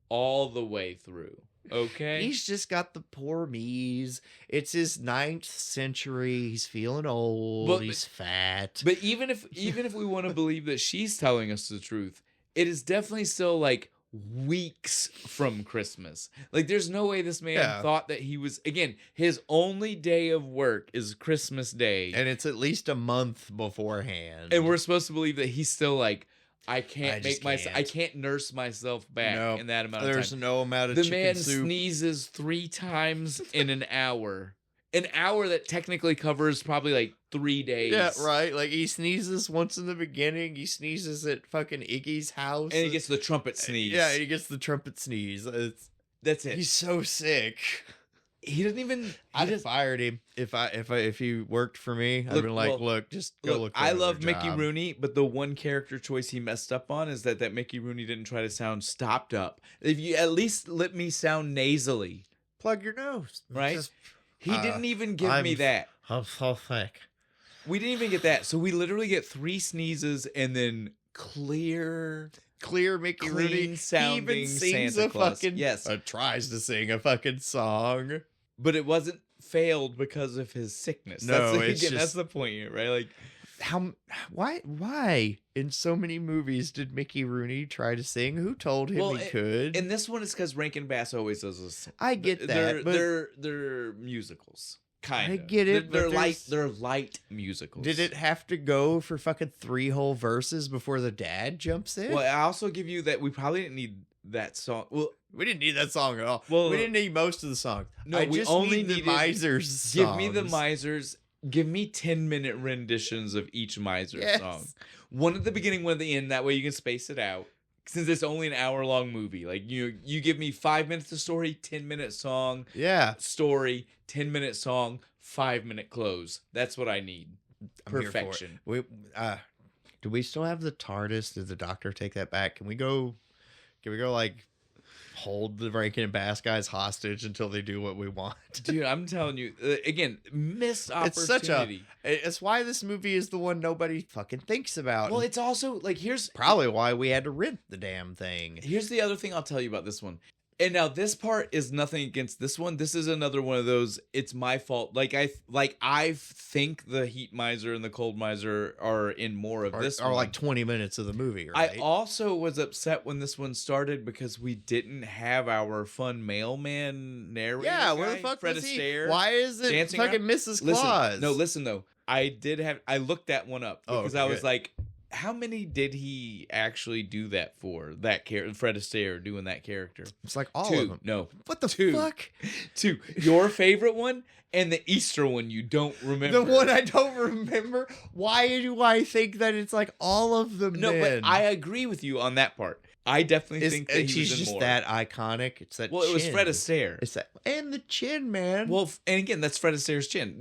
all the way through. Okay, he's just got the poor me's. It's his 9th century. He's feeling old. He's fat. But even if we want to believe that she's telling us the truth, it is definitely still like weeks from Christmas. Like there's no way this man thought that he was, again, his only day of work is Christmas Day, and it's at least a month beforehand, and we're supposed to believe that he's still like, I can't nurse myself back in that amount of time. There's no amount of the chicken man soup. Sneezes 3 times in an hour. An hour that technically covers probably like 3 days. Yeah, right. Like he sneezes once in the beginning. He sneezes at fucking Iggy's house, and he gets the trumpet sneeze. Yeah, he gets the trumpet sneeze. That's it. He's so sick. He doesn't even. I'd have fired him if he worked for me. I'd been like, look, just go look. I love Mickey Rooney, but the one character choice he messed up on is that Mickey Rooney didn't try to sound stopped up. If you at least let me sound nasally, plug your nose, right? He didn't even give me that. I'm so thick. We didn't even get that. So we literally get 3 sneezes and then clear Mickey Rooney sounding he even sings Santa a Claus. fucking tries to sing a fucking song, but it wasn't failed because of his sickness. No, that's the point here, right? Like why in so many movies did Mickey Rooney try to sing? Who told him he could? And this one is because Rankin Bass always does this. I get that. They're musicals. Kind of. I get it. They're light musicals. Did it have to go for fucking 3 whole verses before the dad jumps in? Well, I also give you that we probably didn't need that song. Well, we didn't need that song at all. Well, we didn't need most of the song. No, we just only need the Misers songs. Give me the Misers. Give me 10-minute renditions of each Miser song. One at the beginning, one at the end. That way you can space it out. Since it's only an hour-long movie. Like, you give me 5 minutes of story, 10-minute song. Yeah. Story, 10-minute song, 5-minute close. That's what I need. Perfection. Do we still have the TARDIS? Did the Doctor take that back? Can we go like hold the Rankin and Bass guys hostage until they do what we want? Dude, I'm telling you, again, missed opportunity. It's why this movie is the one nobody fucking thinks about. Well, it's also like, here's probably why we had to rent the damn thing. Here's the other thing I'll tell you about this one. And now this part is nothing against this one. This is another one of those, it's my fault. I think the Heat Miser and the Cold Miser are in more of this one. Are like 20 minutes of the movie, right? I also was upset when this one started because we didn't have our fun mailman narrator. Yeah, where the fuck Fred was he? Astaire Why is it fucking Mrs. Claus? Listen though. I looked that one up because I was like, how many did he actually do that for? That character, Fred Astaire doing that character. It's like all Two. of them. No. What the Two. fuck? Two. Your favorite one and the Easter one you don't remember. The one I don't remember. Why do I think that it's like all of them? No, but I agree with you on that part. I definitely think that she's was in just more. that iconic. It's that. Well, it was chin. Fred Astaire. It's that, and the chin, man. Well, and again, that's Fred Astaire's chin.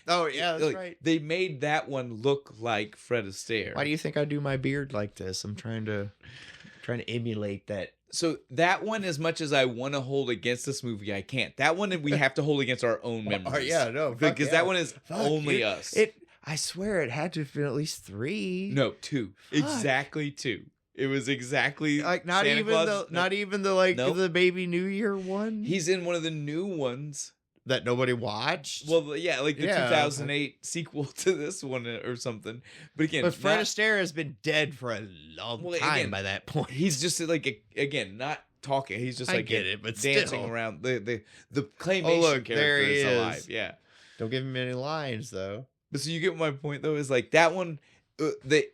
Oh yeah, that's right. They made that one look like Fred Astaire. Why do you think I do my beard like this? I'm trying to emulate that. So that one, as much as I want to hold against this movie, I can't. That one we have to hold against our own memories. Yeah, no, because that one is only us. I swear it had to have been at least 3. No, 2. Fuck. Exactly 2. It was exactly like not Santa even Claus. not even the like Nope. the Baby New Year one. He's in one of the new ones. That nobody watched. Well, yeah, like the Yeah, 2008 sequel to this one or something. But again, but Fred Astaire has been dead for a long time again, by that point. He's just like again not talking. He's just I like get it, but dancing still. around. The claymation Oh, look, character there he is is. alive. Yeah. Don't give him any lines though. But so you get my point though. Is like that one.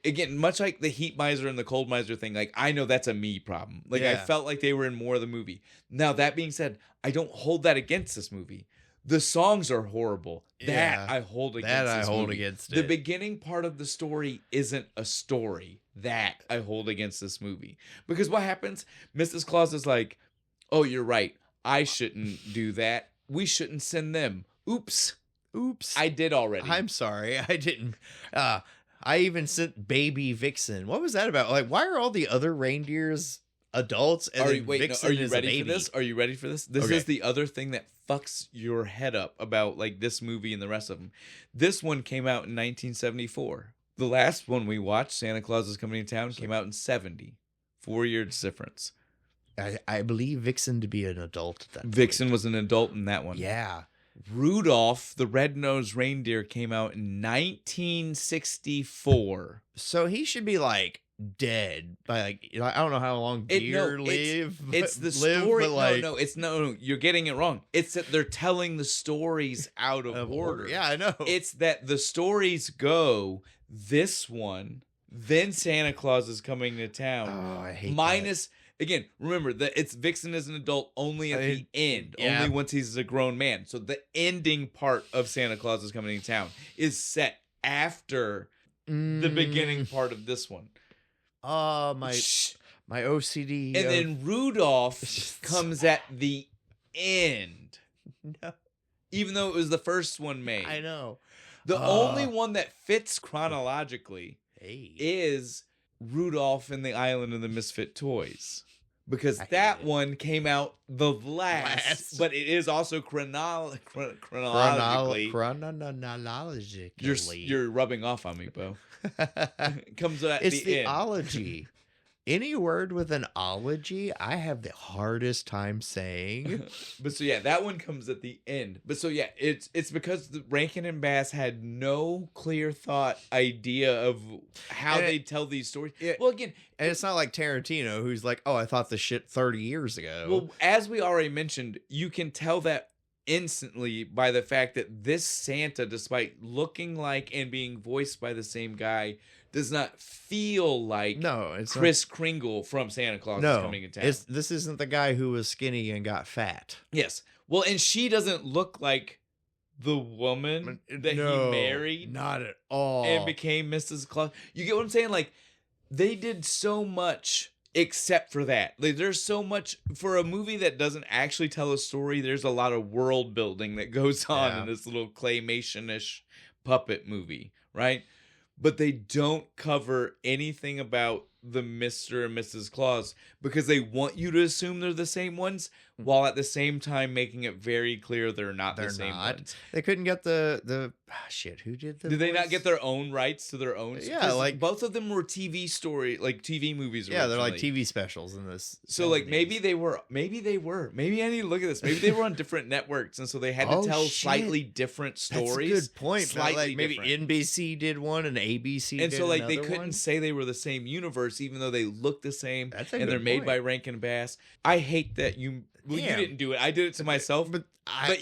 Again, much like the heat miser and the cold miser thing, like I know that's a me problem. Like I Yeah. felt like they were in more of the movie. Now that being said, I don't hold that against this movie. The songs are horrible. Yeah. That I hold against. That I this hold movie. against The it. beginning part of the story isn't a story. That I hold against this movie because what happens? Mrs. Claus is like, "Oh, you're right. I shouldn't do that. We shouldn't send them. Oops, I did already. I'm sorry, I didn't. I even sent baby Vixen. What was that about? Like, why are all the other reindeers adults and Are then you, wait, no, Vixen are you is a ready baby? for this? Are you ready for this? This Okay. is the other thing that fucks your head up about like this movie and the rest of them. This one came out in 1974. The last one we watched, Santa Claus is Coming to Town, came out in 70. 4 years difference. I believe Vixen to be an adult at that Vixen point. was an adult in that one. Yeah. Rudolph the Red-Nosed Reindeer came out in 1964. So he should be like dead by like I don't know how long deer live. It's the live, story. but like, No, you're getting it wrong. It's that they're telling the stories out of order. Yeah, I know. It's that the stories go this one, then Santa Claus is Coming to Town. Oh, I hate Minus again, remember that it's Vixen as an adult only at the end, yeah. only once he's a grown man. So the ending part of Santa Claus is Coming to Town is set after the beginning part of this one. Oh, my OCD. And then Rudolph comes at the end. No. Even though it was the first one made. I know. The only one that fits chronologically Hey. is Rudolph and the Island of the Misfit Toys. Because I hate that it. one came out the last. But it is also chronologically. Chronologically. You're rubbing off on me, Bo. It comes at It's the the end. ology. Any word with an ology, I have the hardest time saying. But so yeah, that one comes at the end. But so yeah, it's because the Rankin and Bass had no clear thought idea of how And they tell these stories. Yeah. Well, again, And it's not like Tarantino, who's like, oh, I thought this shit 30 years ago. well, as we already mentioned, you can tell that instantly by the fact that this Santa, despite looking like and being voiced by the same guy, does not feel like no, it's Kris Kringle from Santa Claus not, is no, Coming to Town. this isn't the guy who was skinny and got fat. Yes. Well, and she doesn't look like the woman that No, he married Not at all. and became Mrs. Claus. You get what I'm saying? Like, they did so much except for that. Like, there's so much for a movie that doesn't actually tell a story. There's a lot of world building that goes on Yeah. in this little claymation-ish puppet movie, right? But they don't cover anything about the Mr. and Mrs. Claus because they want you to assume they're the same ones while at the same time making it very clear they're not the same ones. They couldn't get the shit. Who did the? Did they not voice? get their own rights to their own? Yeah, 'cause like- both of them were TV movies. Yeah, they're like originally. TV specials in this. So like 70s. maybe they were. Maybe I need to look at this. Maybe they were on different networks, and so they had to Oh, tell shit. slightly different stories. That's a good point. Man. Slightly Like maybe different. NBC did one and ABC And did so like they another couldn't one. say they were the same universe, even though they look the same. That's a and good they're made point. by Rankin Bass. I hate that Well, Damn. you didn't do it. I did it to myself. But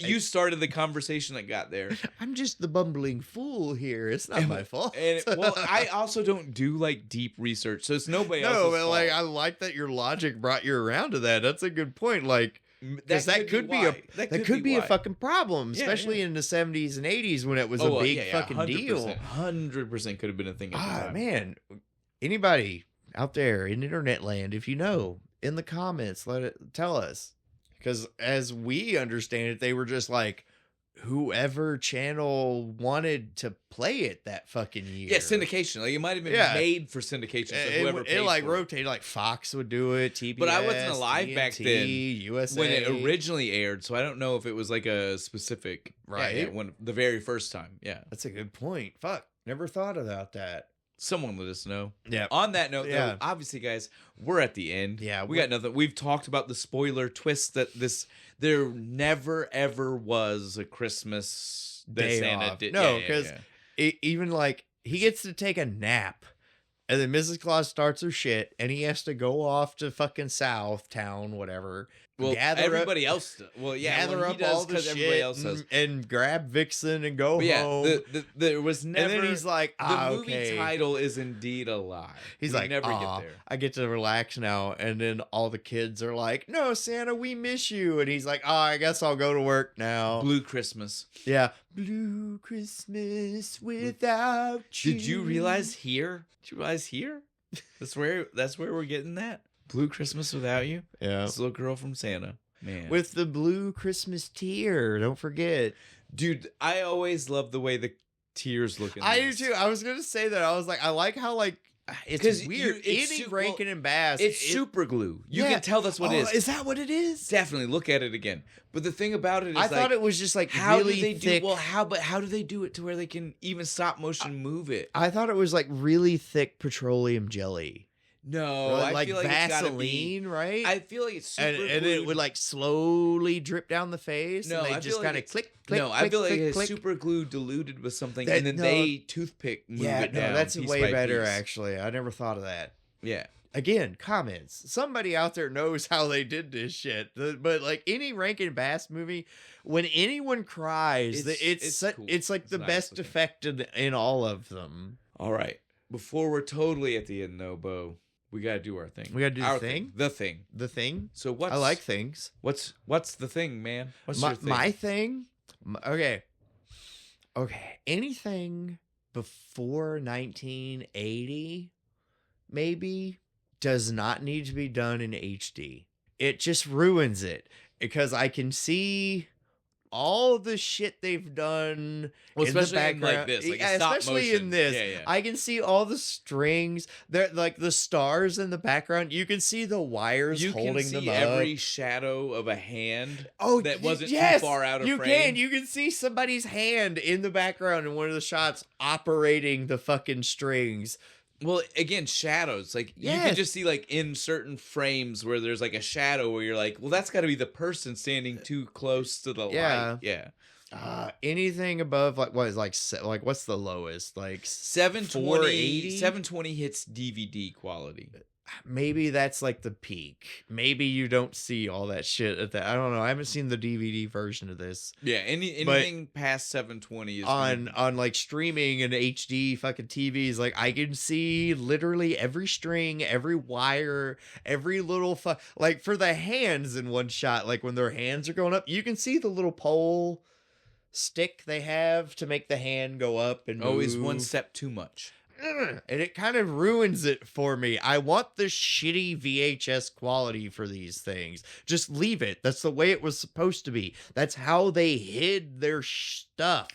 you started the conversation that got there. I'm just the bumbling fool here. It's not my fault. Well, I also don't do like deep research, so it's nobody else's No, but fault. like I like that your logic brought you around to that. That's a good point. Like, because that could be a fucking problem, especially in the 70s and 80s when it was a big fucking 100%, deal. 100% could have been a thing. At the time. Man, anybody out there in internet land, if you know, in the comments, tell us. Because as we understand it, they were just like, whoever channel wanted to play it that fucking year. Yeah, syndication. Like it might have been made for syndication. So whoever it like rotated. Like Fox would do it. TBS, but I wasn't alive TNT, back then. USA. When it originally aired, so I don't know if it was like a specific when the very first time. Yeah, that's a good point. Fuck, never thought about that. Someone let us know. Yeah. On that note, though, obviously, guys, we're at the end. Yeah. We got nothing. We've talked about the spoiler twist that there never ever was a Christmas that day Santa off. did. No, because even like he gets to take a nap, and then Mrs. Claus starts her shit, and he has to go off to fucking Southtown, whatever. Well, everybody else. Well, yeah, gather up all the shit else does. and grab Vixen and go home. There was never. And then he's like, the movie title is indeed a lie. He's like, never get there. I get to relax now. And then all the kids are like, no, Santa, we miss you. And he's like, I guess I'll go to work now. Blue Christmas. Yeah. Blue Christmas without you. Did you realize here? That's where we're getting that. Blue Christmas without you. Yeah. This little girl from Santa. Man. With the blue Christmas tear. Don't forget. Dude, I always love the way the tears look in I do this. too. I was going to say that. I was like, I like how like it's weird. Rankin and Bass. It's super glue. You can tell that's what it is. Is that what it is? Definitely. Look at it again. But the thing about it is I thought it was just like how really do they thick. how do they do it to where they can even stop motion move it? I thought it was like really thick petroleum jelly. No, or I feel like Vaseline, right? I feel like it's super and it would like slowly drip down the face. No, and they I just feel kind like of click, click. No, click, I feel like click, it's click. super glue diluted with something, and then they toothpick move it down. That's piece way by better. piece. Actually, I never thought of that. Yeah. Again, comments. Somebody out there knows how they did this shit. But like any Rankin Bass movie, when anyone cries, it's cool. like the nice best looking. effect in all of them. All right. Before we're totally at the end, though, Bo, we gotta do our thing. We gotta do our the thing. The thing. The thing. So what's I like things. What's the thing, man? What's my, your thing? My thing. Okay. Anything before 1980, maybe, does not need to be done in HD. It just ruins it because I can see all the shit they've done in the background. Like this, like especially in this. Yeah. I can see all the strings. They're like the stars in the background. You can see the wires holding them up. You can see every shadow of a hand that wasn't too far out of You frame. can see somebody's hand in the background in one of the shots operating the fucking strings. Well, again, shadows. Like you can just see like in certain frames where there's like a shadow where you're like, well, that's got to be the person standing too close to the light. Yeah. Anything above like what is like what's the lowest? Like 720. 720 hits DVD quality. Maybe that's like the peak. Maybe you don't see all that shit at that. I don't know. I haven't seen the DVD version of this. Yeah, anything past 720 is on like streaming and HD fucking TVs. Like I can see literally every string, every wire, every little like for the hands in one shot. Like when their hands are going up, you can see the little pole stick they have to make the hand go up and move. Always one step too much. And it kind of ruins it for me. I want the shitty VHS quality for these things. Just leave it. That's the way it was supposed to be. That's how they hid their stuff.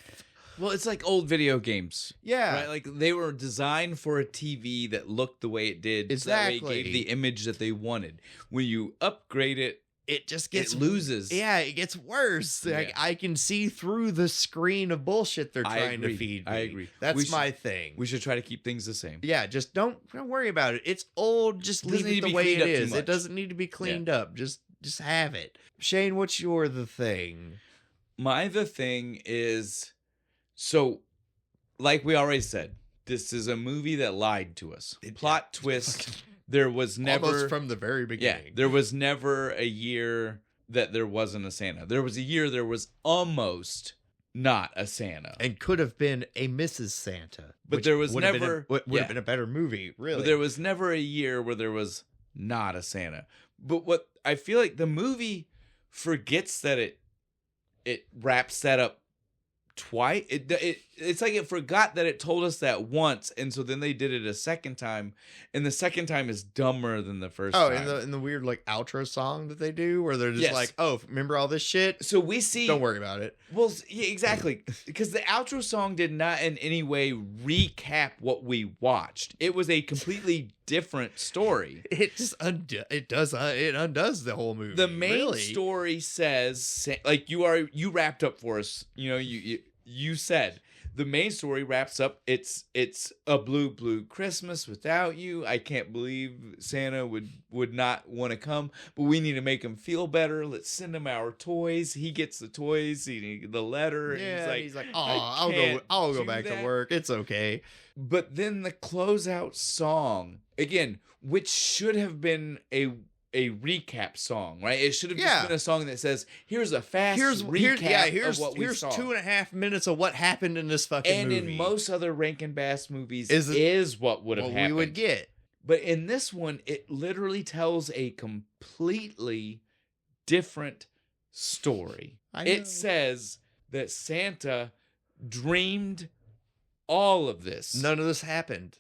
Well, it's like old video games. Yeah. Right? Like they were designed for a TV that looked the way it did. Exactly. So that way it gave the image that they wanted. When you upgrade it, it just gets... It loses. Yeah, it gets worse. Like, I can see through the screen of bullshit they're trying to feed me. I agree. That's my thing. We should try to keep things the same. Yeah, just don't worry about it. It's old. Just leave it the way it is. It doesn't need to be cleaned up. Just have it. Shane, what's the thing? The thing is... So, like we already said, this is a movie that lied to us. Plot twist... There was never... Almost from the very beginning. Yeah, there was never a year that there wasn't a Santa. There was a year there was almost not a Santa. And could have been a Mrs. Santa. But there was never... Would have been a better movie, really. But there was never a year where there was not a Santa. But what I feel like the movie forgets that it wraps that up twice. It's like it forgot that it told us that once, and so then they did it a second time, and the second time is dumber than the first time. In the weird like outro song that they do, where they're just Yes. like, "Oh, remember all this shit? So we see. Don't worry about it." Well, yeah, exactly, because the outro song did not in any way recap what we watched. It was a completely different story. It just it undoes the whole movie. The main really. story says, like you wrapped up for us. You know, you said the main story wraps up. It's a blue Christmas without you. I can't believe Santa would not want to come, but we need to make him feel better. Let's send him our toys. He gets the toys, the letter. Yeah, and he's like, "Oh, I'll go do back that." to work. It's okay." But then the closeout song again, which should have been a recap song, right? It should have just been a song that says, "Here's a fast recap of what we saw." 2.5 minutes of what happened in this fucking movie. And in most other Rankin Bass movies, is what would have happened. We would get. But in this one, it literally tells a completely different story. It says that Santa dreamed all of this. None of this happened.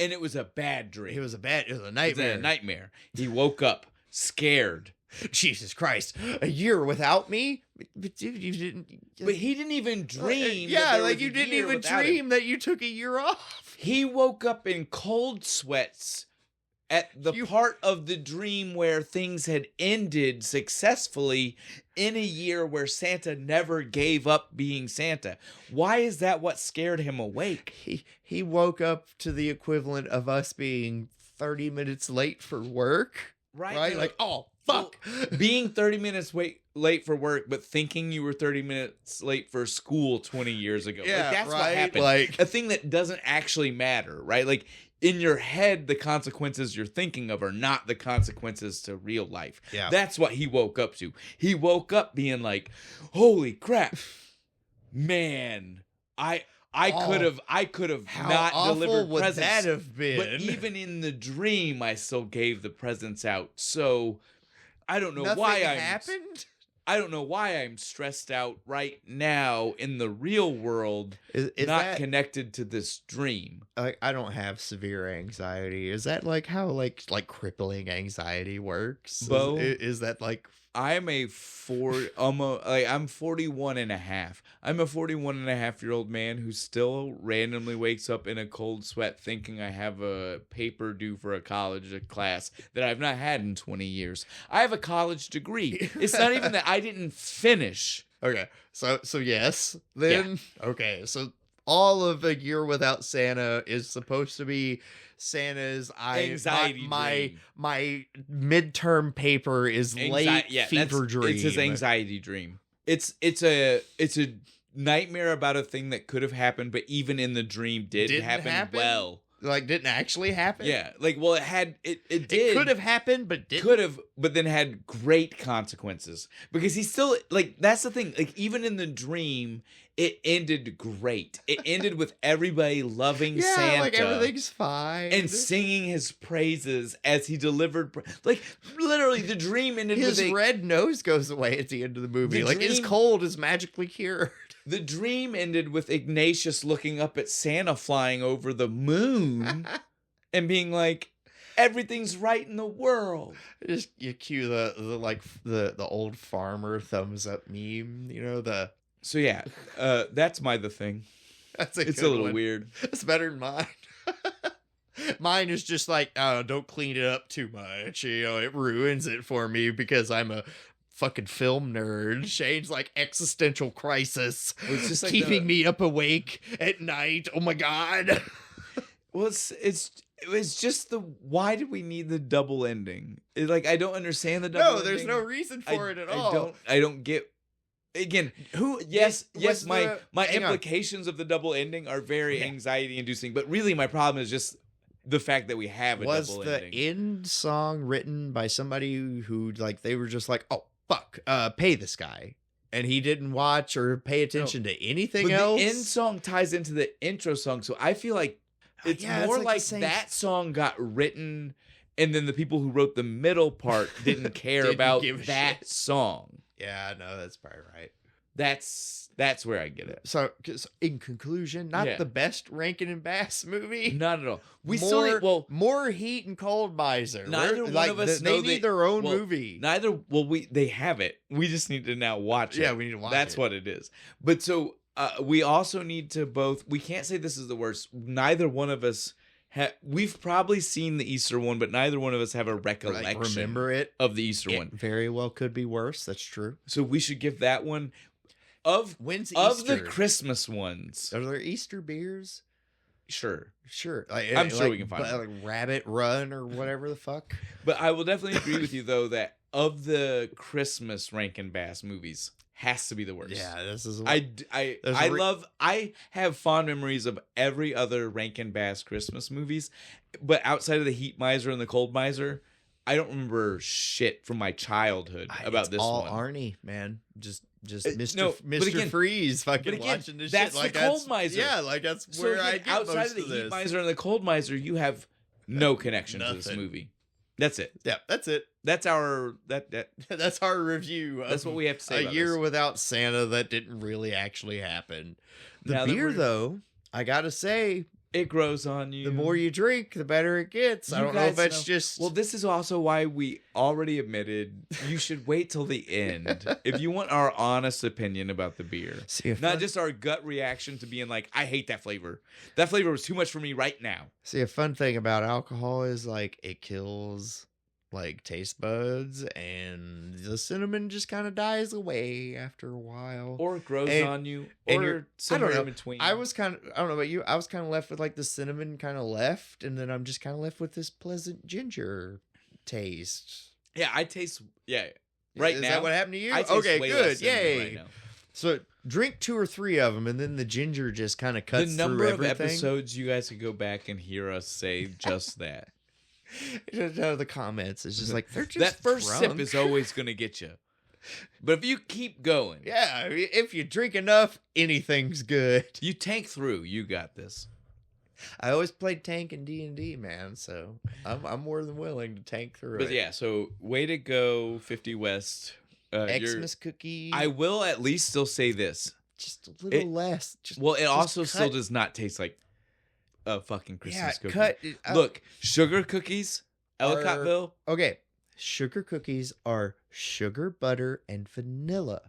And it was a bad dream. It was a nightmare. It was a nightmare. He woke up scared. Jesus Christ. A year without me? But you didn't. But he didn't even dream. You didn't even dream that you took a year off. He woke up in cold sweats at the part of the dream where things had ended successfully in a year where Santa never gave up being Santa. Why is that what scared him awake? He woke up to the equivalent of us being 30 minutes late for work. Right? Like, oh, fuck. Well, being 30 minutes late for work, but thinking you were 30 minutes late for school 20 years ago. Yeah, like, that's right? what happened. Like, a thing that doesn't actually matter, right? Like, in your head, the consequences you're thinking of are not the consequences to real life. Yeah. That's what he woke up to. He woke up being like, holy crap, man, I could have not delivered presents. Would that have been? But even in the dream, I still gave the presents out. So I don't know why happened. I don't know why I'm stressed out right now in the real world, is not that connected to this dream. Like, I don't have severe anxiety. Is that like how like crippling anxiety works? Bo, is that like I'm I'm 41 and a half. I'm a 41 and a half year old man who still randomly wakes up in a cold sweat thinking I have a paper due for a college class that I've not had in 20 years. I have a college degree. It's not even that I didn't finish. Okay. So yes. Then okay. So all of A Year Without Santa is supposed to be Santa's anxiety dream. My midterm paper is late fever dream. It's his anxiety dream. It's a nightmare about a thing that could have happened, but even in the dream didn't happen well. Like, didn't actually happen? Yeah. Like, well, it did. It could have happened, but didn't. Could have, but then had great consequences. Because he's still, like, that's the thing. Like, even in the dream, it ended great. It ended with everybody loving Santa. Like, everything's fine. And singing his praises as he delivered. Like, literally, the dream ended with his red nose goes away at the end of the movie. His cold is magically cured. The dream ended with Ignatius looking up at Santa flying over the moon and being like, everything's right in the world. Just you cue the old farmer thumbs up meme, So yeah, that's the thing. It's a little weird. It's better than mine. Mine is just like, oh, don't clean it up too much. It ruins it for me because I'm a fucking film nerd. Shane's like existential crisis. It's just like keeping me up awake at night. Oh my god. Well, it's just why did we need the double ending? I don't understand the double ending. No, there's no reason for it at all. I don't get. Again, my implications of the double ending are very anxiety inducing, but really my problem is just the fact that we have a double ending. Was the end song written by somebody who they were just like, oh, pay this guy. And he didn't watch or pay attention to anything else. The end song ties into the intro song, so I feel like it's more like that song got written, and then the people who wrote the middle part didn't care about that song. Yeah, no, that's probably right. That's where I get it. So, in conclusion, not the best Rankin and Bass movie. Not at all. More Heat and Cold Miser. Neither one of us they need their own movie. They have it. We just need to now watch it. Yeah, we need to watch That's what it is. But so we also need to both. We can't say this is the worst. Neither one of us. We've probably seen the Easter one, but neither one of us have a recollection. Remember it of the Easter one. Very well could be worse. That's true. So we should give that one. When's Easter? Of the Christmas ones. Are there Easter beers? Sure. I'm sure we can find like Rabbit Run or whatever the fuck. But I will definitely agree with you though that of the Christmas Rankin Bass movies, has to be the worst. Yeah, this is. I have fond memories of every other Rankin Bass Christmas movies, but outside of the Heat Miser and the Cold Miser, I don't remember shit from my childhood about this all one. Arnie, man, just Mr. Freeze fucking watching this shit. Like the Cold Miser. Yeah, like that's where I get outside most of the of this. Heat Miser and the Cold Miser, you have no connection to this movie. That's it. Yeah, that's it. That's our that's our review. That's what we have to say. A year without Santa that didn't really actually happen. The beer, though, I gotta say, it grows on you. The more you drink, the better it gets. I don't know if that's just. Well, this is also why we already admitted you should wait till the end if you want our honest opinion about the beer, not just our gut reaction to being like, "I hate that flavor. That flavor was too much for me right now." See, a fun thing about alcohol is like it kills like taste buds, and the cinnamon just kind of dies away after a while, or it grows on you, or somewhere in between. I don't know about you, I was kind of left with like the cinnamon kind of left, and then I'm just kind of left with this pleasant ginger taste. Yeah, I taste. Yeah, right is now. Is that what happened to you? I taste okay, way good, less yay. Right now. So drink 2 or 3 of them, and then the ginger just kind of cuts through everything. The number of episodes you guys could go back and hear us say just that. The comments is just like, they're just that first drunk. sip is always going to get you. But if you keep going, yeah, if you drink enough, anything's good. You tank through. You got this. I always played tank in D&D, man, so I'm more than willing to tank through it. But yeah, so way to go, 50 West. Xmas cookie. I will at least still say this. Just a little less. It also still does not taste like a fucking Christmas cookie. Look, sugar cookies, Ellicottville. Okay, sugar cookies are sugar, butter, and vanilla.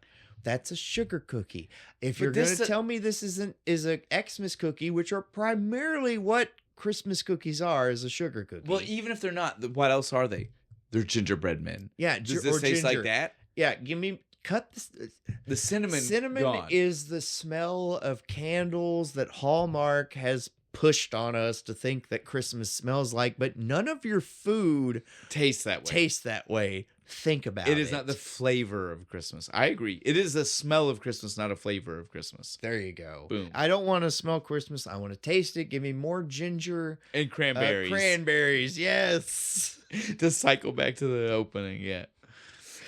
That's a sugar cookie. If you're going to tell me this is a Xmas cookie, which are primarily what Christmas cookies are, is a sugar cookie. Well, even if they're not, what else are they? They're gingerbread men. Yeah, does this taste like that? Yeah, cut this. The cinnamon. Cinnamon gone. is the smell of candles that Hallmark has pushed on us to think that Christmas smells like, but none of your food tastes that way. Think about it. It is not the flavor of Christmas. I agree. It is the smell of Christmas, not a flavor of Christmas. There you go. Boom. I don't want to smell Christmas. I want to taste it. Give me more ginger and cranberries. Cranberries, yes. To cycle back to the opening, yeah.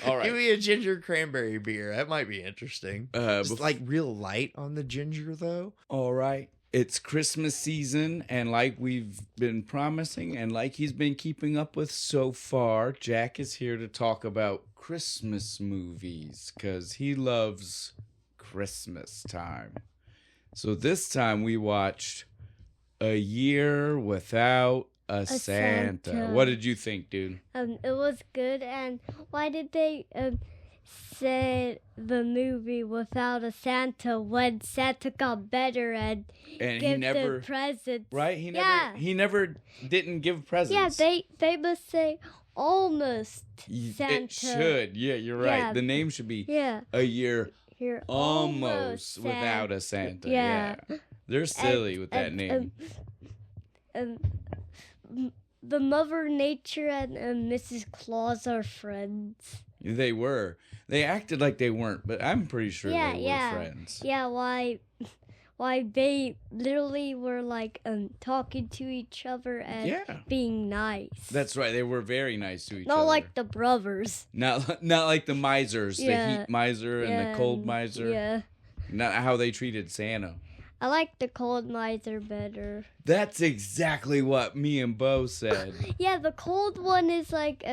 All right. Give me a ginger cranberry beer. That might be interesting. Just like real light on the ginger, though. All right. It's Christmas season, and like we've been promising, and like he's been keeping up with so far, Jack is here to talk about Christmas movies, because he loves Christmas time. So this time we watched A Year Without a Santa. What did you think, dude? It was good, and why did they say the movie without a Santa when Santa got better and gave the presents? Right? He never didn't give presents. Yeah, they must say almost Santa. It should. Yeah, you're right. Yeah. The name should be A Year Almost Without a Santa. Yeah. They're silly with that name. The Mother Nature and Mrs. Claus are friends. They were. They acted like they weren't, but I'm pretty sure they were friends. Yeah, why why they literally were like talking to each other and being nice. That's right. They were very nice to each other. Not like the brothers. Not like the misers, the heat miser and the cold miser. Yeah. Not how they treated Santa. I like the cold miser better. That's exactly what me and Bo said. Yeah, the cold one is like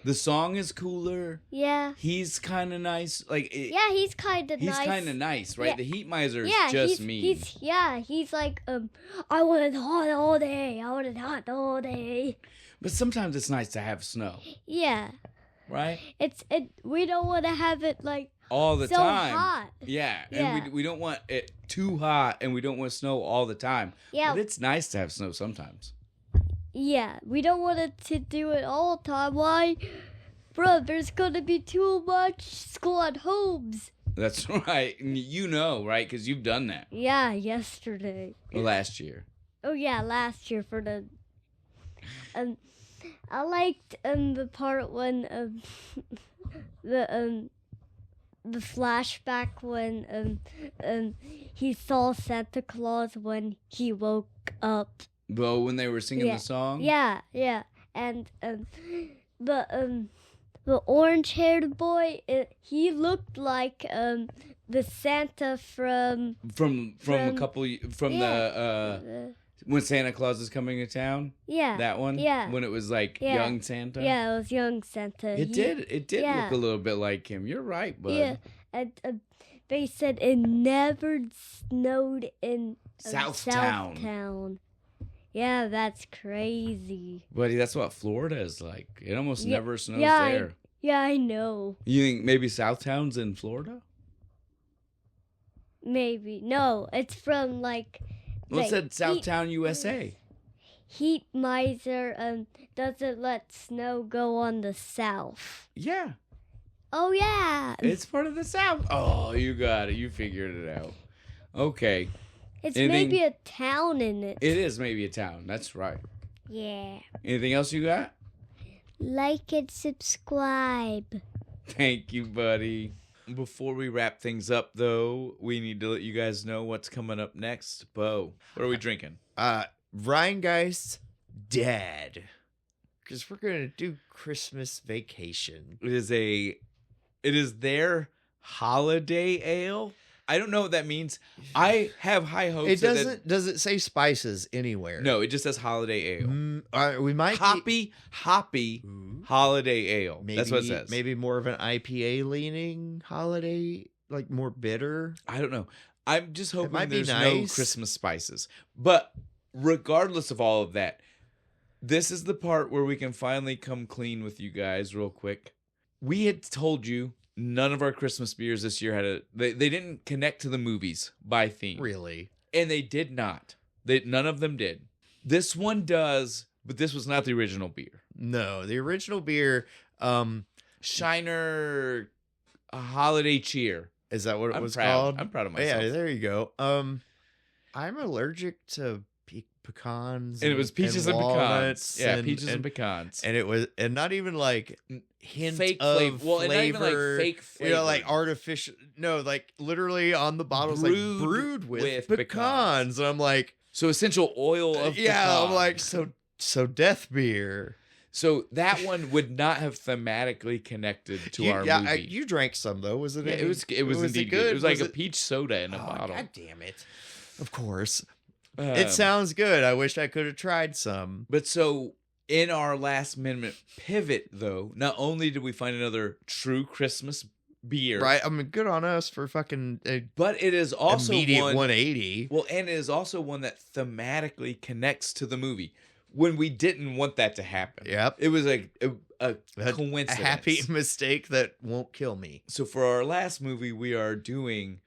the song is cooler. Yeah. He's kind of nice. He's kind of nice. He's kind of nice, right? Yeah. The heat miser is just mean. He's like I want it hot all day. I want it hot all day. But sometimes it's nice to have snow. Yeah. Right? We don't want to have it like all the so time. Hot. Yeah. And we don't want it too hot and we don't want snow all the time. Yeah. But it's nice to have snow sometimes. Yeah. We don't want it to do it all the time. Why? Bro, there's gonna be too much school at homes. That's right. You know, right? Because you've done that. Yeah, yesterday. Or last year. Oh yeah, last year for the I liked the part when the flashback when he saw Santa Claus when he woke up. Bo, when they were singing the song? Yeah, and the orange-haired boy, he looked like the Santa from a couple the when Santa Claus is coming to town. Yeah, that one. Yeah, when it was like young Santa. Yeah, it was young Santa. It did look a little bit like him. You're right, bud. Yeah, and they said it never snowed in Southtown. Yeah, that's crazy. Buddy, that's what Florida is like. It almost never snows there. I know. You think maybe Southtown's in Florida? Maybe. No, it's from like... Well, it said Southtown, USA. Heat miser doesn't let snow go on the south. Yeah. Oh, yeah. It's part of the South. Oh, you got it. You figured it out. Okay. It's maybe a town in it. It is maybe a town. That's right. Yeah. Anything else you got? Like and subscribe. Thank you, buddy. Before we wrap things up, though, we need to let you guys know what's coming up next. Bo, what are we drinking? Rheingeist Dad. Because we're going to do Christmas Vacation. It is their holiday ale. I don't know what that means. I have high hopes. Does it say spices anywhere? No, it just says holiday ale. We might hoppy holiday ale. Maybe, that's what it says. Maybe more of an IPA leaning holiday, like more bitter. I don't know. I'm just hoping there's nice. no Christmas spices. But regardless of all of that, this is the part where we can finally come clean with you guys real quick. We had told you none of our Christmas beers this year they didn't connect to the movies by theme. Really? And they did not. None of them did. This one does, but this was not the original beer. No, the original beer, Shiner Holiday Cheer. Is that what it was called? I'm proud of myself. Yeah, there you go. I'm allergic to pecans. And it was peaches and pecans. Yeah, peaches and pecans. And it was, and not even like hint fake of flavor. Well, and not even like fake flavor. You know, like artificial. No, like literally on the bottles, like brewed with pecans. And I'm like, so essential oil of yeah. pecan. I'm like, so death beer. So that one would not have thematically connected to our movie. You drank some though, was it? Yeah, it was indeed good. It was like a peach soda in a bottle. God damn it! Of course. It sounds good. I wish I could have tried some. But so in our last minute pivot, though, not only did we find another true Christmas beer, right? I mean, good on us for fucking. But it is also immediate one 180. Well, and it is also one that thematically connects to the movie. When we didn't want that to happen. Yep. It was a coincidence. A happy mistake that won't kill me. So for our last movie, we are doing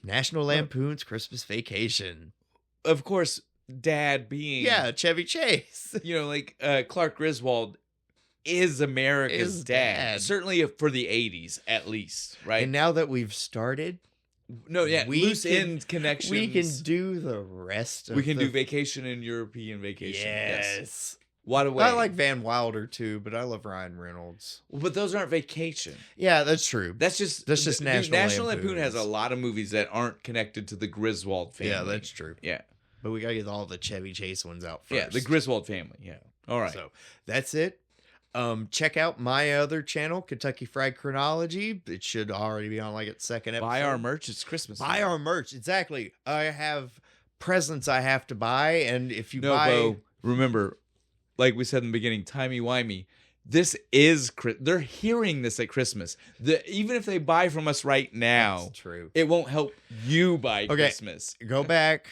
National Lampoon's Christmas Vacation. Of course, Dad being... Yeah, Chevy Chase. You know, like Clark Griswold is America's dad. Certainly for the 80s, at least, right? And now that we've started... No, yeah, loose end connections. We can do the rest of We can do Vacation and European Vacation. Yes. What a way. I like Van Wilder too, but I love Ryan Reynolds. But those aren't Vacation. Yeah, that's true. That's just National Lampoon has a lot of movies that aren't connected to the Griswold family. Yeah, that's true. Yeah. But we got to get all the Chevy Chase ones out first. Yeah, the Griswold family. Yeah. All right. So that's it. Check out my other channel, Kentucky Fried Chronology. It should already be on like its second episode. Buy our merch. It's Christmas. Buy our merch. Exactly. I have presents I have to buy. And if you buy... Bo, remember, like we said in the beginning, timey-wimey, this is... They're hearing this at Christmas. Even if they buy from us right now, that's true. It won't help you buy Christmas. Go back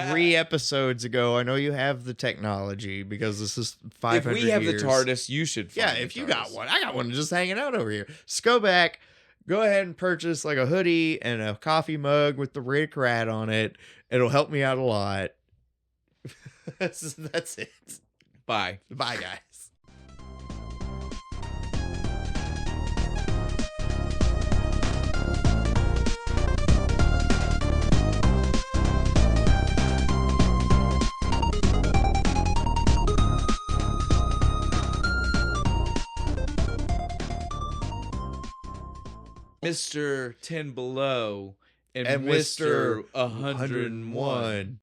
3 episodes ago. I know you have the technology because this is 500 years. If we have the TARDIS, you should find Yeah, if you got one. I got one just hanging out over here. Just go back. Go ahead and purchase like a hoodie and a coffee mug with the Rick Rat on it. It'll help me out a lot. That's it. Bye. Bye, guys. Mr. 10 Below and And Mr. Mr. 101.